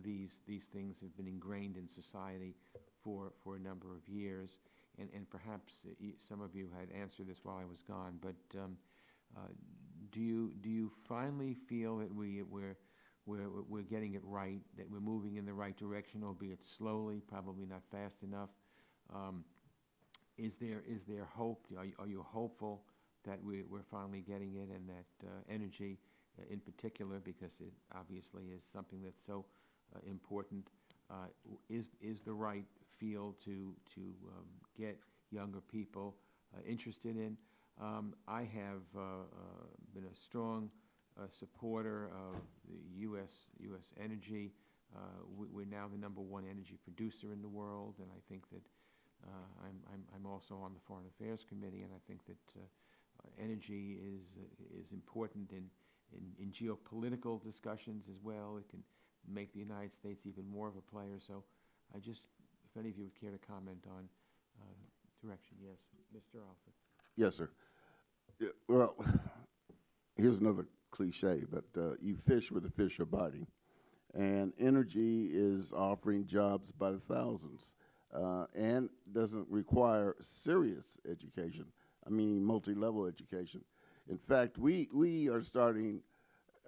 N: these things have been ingrained in society for a number of years. And perhaps some of you had answered this while I was gone. But do you finally feel that we're getting it right, that we're moving in the right direction, albeit slowly, probably not fast enough? Is there hope? Are you hopeful that we're finally getting it, and that energy in particular, because it obviously is something that's so important, is the right field to get younger people interested in? I have been a strong supporter of the U.S. energy. We're now the #1 energy producer in the world, and I think that I'm also on the Foreign Affairs Committee, and I think that energy is important in geopolitical discussions as well. It can make the United States even more of a player. So if any of you would care to comment on direction. Yes, Mr. Alford.
F: Yes, sir. Yeah, well, here's another cliche, but you fish where the fish are biting. And energy is offering jobs by the thousands and doesn't require serious education. I mean, multi-level education. In fact, we are starting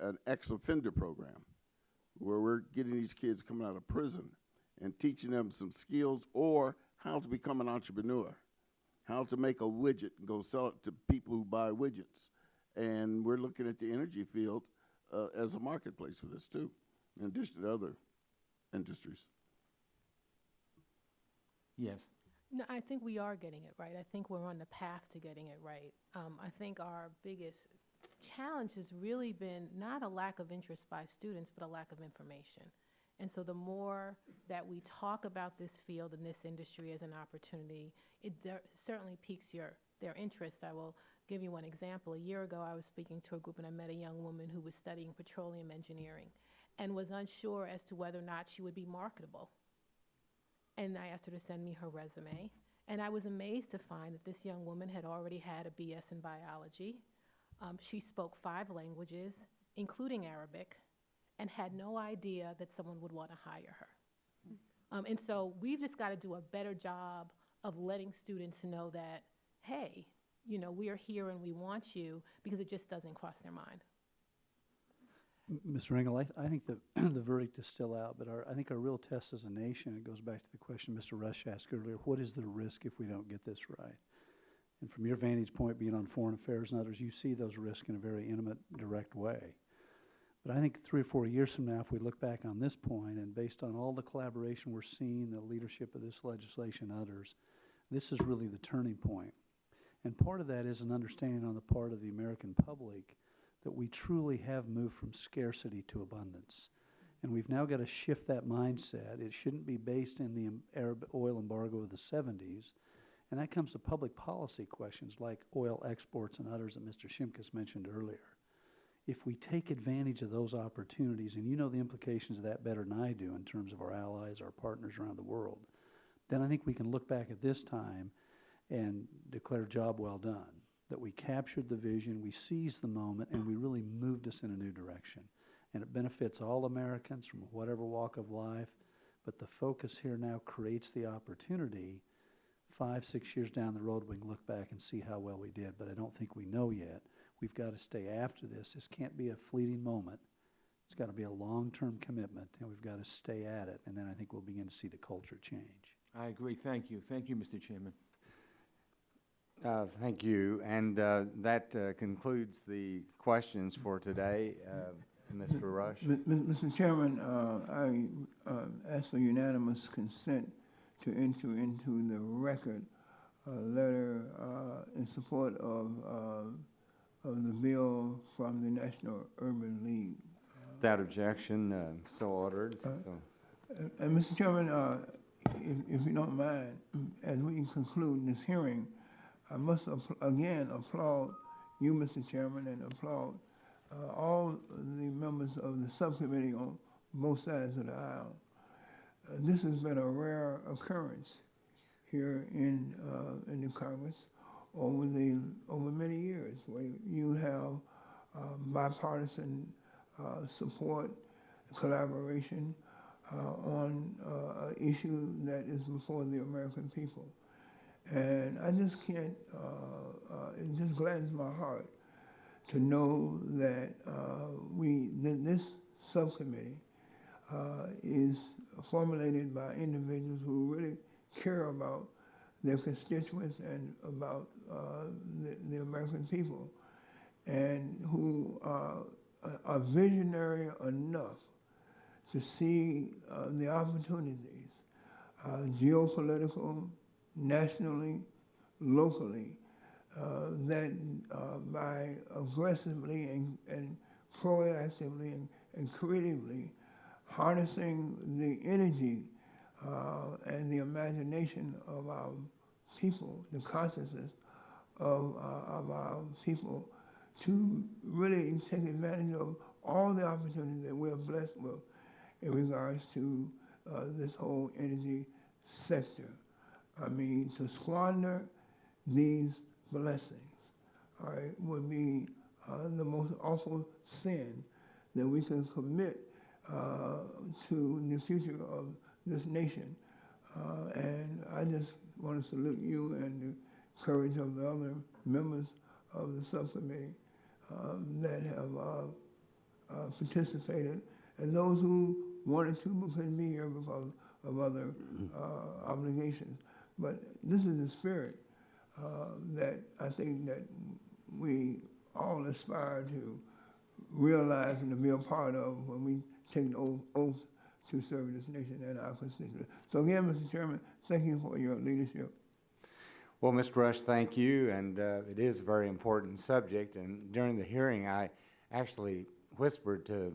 F: an ex-offender program where we're getting these kids coming out of prison and teaching them some skills or how to become an entrepreneur, how to make a widget and go sell it to people who buy widgets. And we're looking at the energy field as a marketplace for this too, in addition to other industries.
N: Yes.
H: No, I think we are getting it right. I think we're on the path to getting it right. I think our biggest challenge has really been not a lack of interest by students, but a lack of information. And so the more that we talk about this field and this industry as an opportunity, it certainly piques their interest. I will give you one example. A year ago, I was speaking to a group, and I met a young woman who was studying petroleum engineering and was unsure as to whether or not she would be marketable. And I asked her to send me her resume. And I was amazed to find that this young woman had already had a BS in biology. She spoke 5 languages, including Arabic, and had no idea that someone would want to hire her. And so we've just got to do a better job of letting students know that, hey, we are here and we want you, because it just doesn't cross their mind.
I: Mr. Engel, I think the verdict is still out, but I think our real test as a nation, it goes back to the question Mr. Rush asked earlier, what is the risk if we don't get this right? And from your vantage point, being on foreign affairs and others, you see those risks in a very intimate, direct way. But I think 3 or 4 years from now, if we look back on this point, and based on all the collaboration we're seeing, the leadership of this legislation and others, this is really the turning point. And part of that is an understanding on the part of the American public that we truly have moved from scarcity to abundance. And we've now got to shift that mindset. It shouldn't be based in the Arab oil embargo of the 70s. And that comes to public policy questions like oil exports and others that Mr. Shimkus mentioned earlier. If we take advantage of those opportunities, and you know the implications of that better than I do in terms of our allies, our partners around the world, then I think we can look back at this time and declare job well done. That we captured the vision, we seized the moment, and we really moved us in a new direction. And it benefits all Americans from whatever walk of life, but the focus here now creates the opportunity. 5, 6 years down the road, we can look back and see how well we did, but I don't think we know yet we've got to stay after this. This can't be a fleeting moment. It's got to be a long-term commitment, and we've got to stay at it, and then I think we'll begin to see the culture change.
N: I agree. Thank you. Thank you, Mr. Chairman.
A: Thank you. And that concludes the questions for today. Mr. Rush?
B: Mr. Chairman, I ask for unanimous consent to enter into the record a letter in support of the bill from the National Urban League.
A: Without objection, so ordered.
B: And Mr. Chairman, if you don't mind, as we conclude this hearing, I must again applaud you, Mr. Chairman, and applaud all the members of the subcommittee on both sides of the aisle. This has been a rare occurrence here in the Congress over many years, where you have bipartisan support, collaboration on an issue that is before the American people. And I just can't, it just gladdens my heart to know that this subcommittee is formulated by individuals who really care about their constituents and about the American people, and who are visionary enough to see the opportunities, geopolitical, nationally, locally, that by aggressively and proactively and creatively harnessing the energy and the imagination of our people, the consciousness of our people, to really take advantage of all the opportunities that we're blessed with in regards to this whole energy sector. I mean, to squander these blessings, all right, would be the most awful sin that we can commit to the future of this nation. And I just want to salute you and the courage of the other members of the subcommittee that have participated, and those who wanted to but couldn't be here because of other obligations. But this is the spirit that I think that we all aspire to realize and to be a part of when we take the oath to serve this nation and our constituents. So again, Mr. Chairman, thank you for your leadership.
A: Well, Mr. Rush, thank you, and it is a very important subject. And during the hearing, I actually whispered to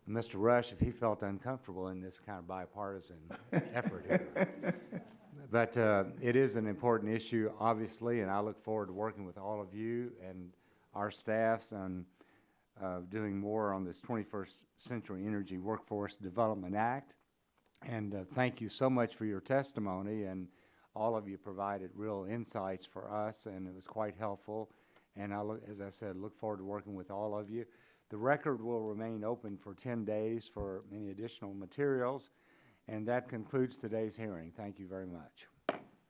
A: Mr. Rush if he felt uncomfortable in this kind of bipartisan effort here. But it is an important issue, obviously, and I look forward to working with all of you and our staffs on doing more on this 21st Century Energy Workforce Development Act. And thank you so much for your testimony, and all of you provided real insights for us, and it was quite helpful. And as I said, look forward to working with all of you. The record will remain open for 10 days for any additional materials. And that concludes today's hearing. Thank you very much.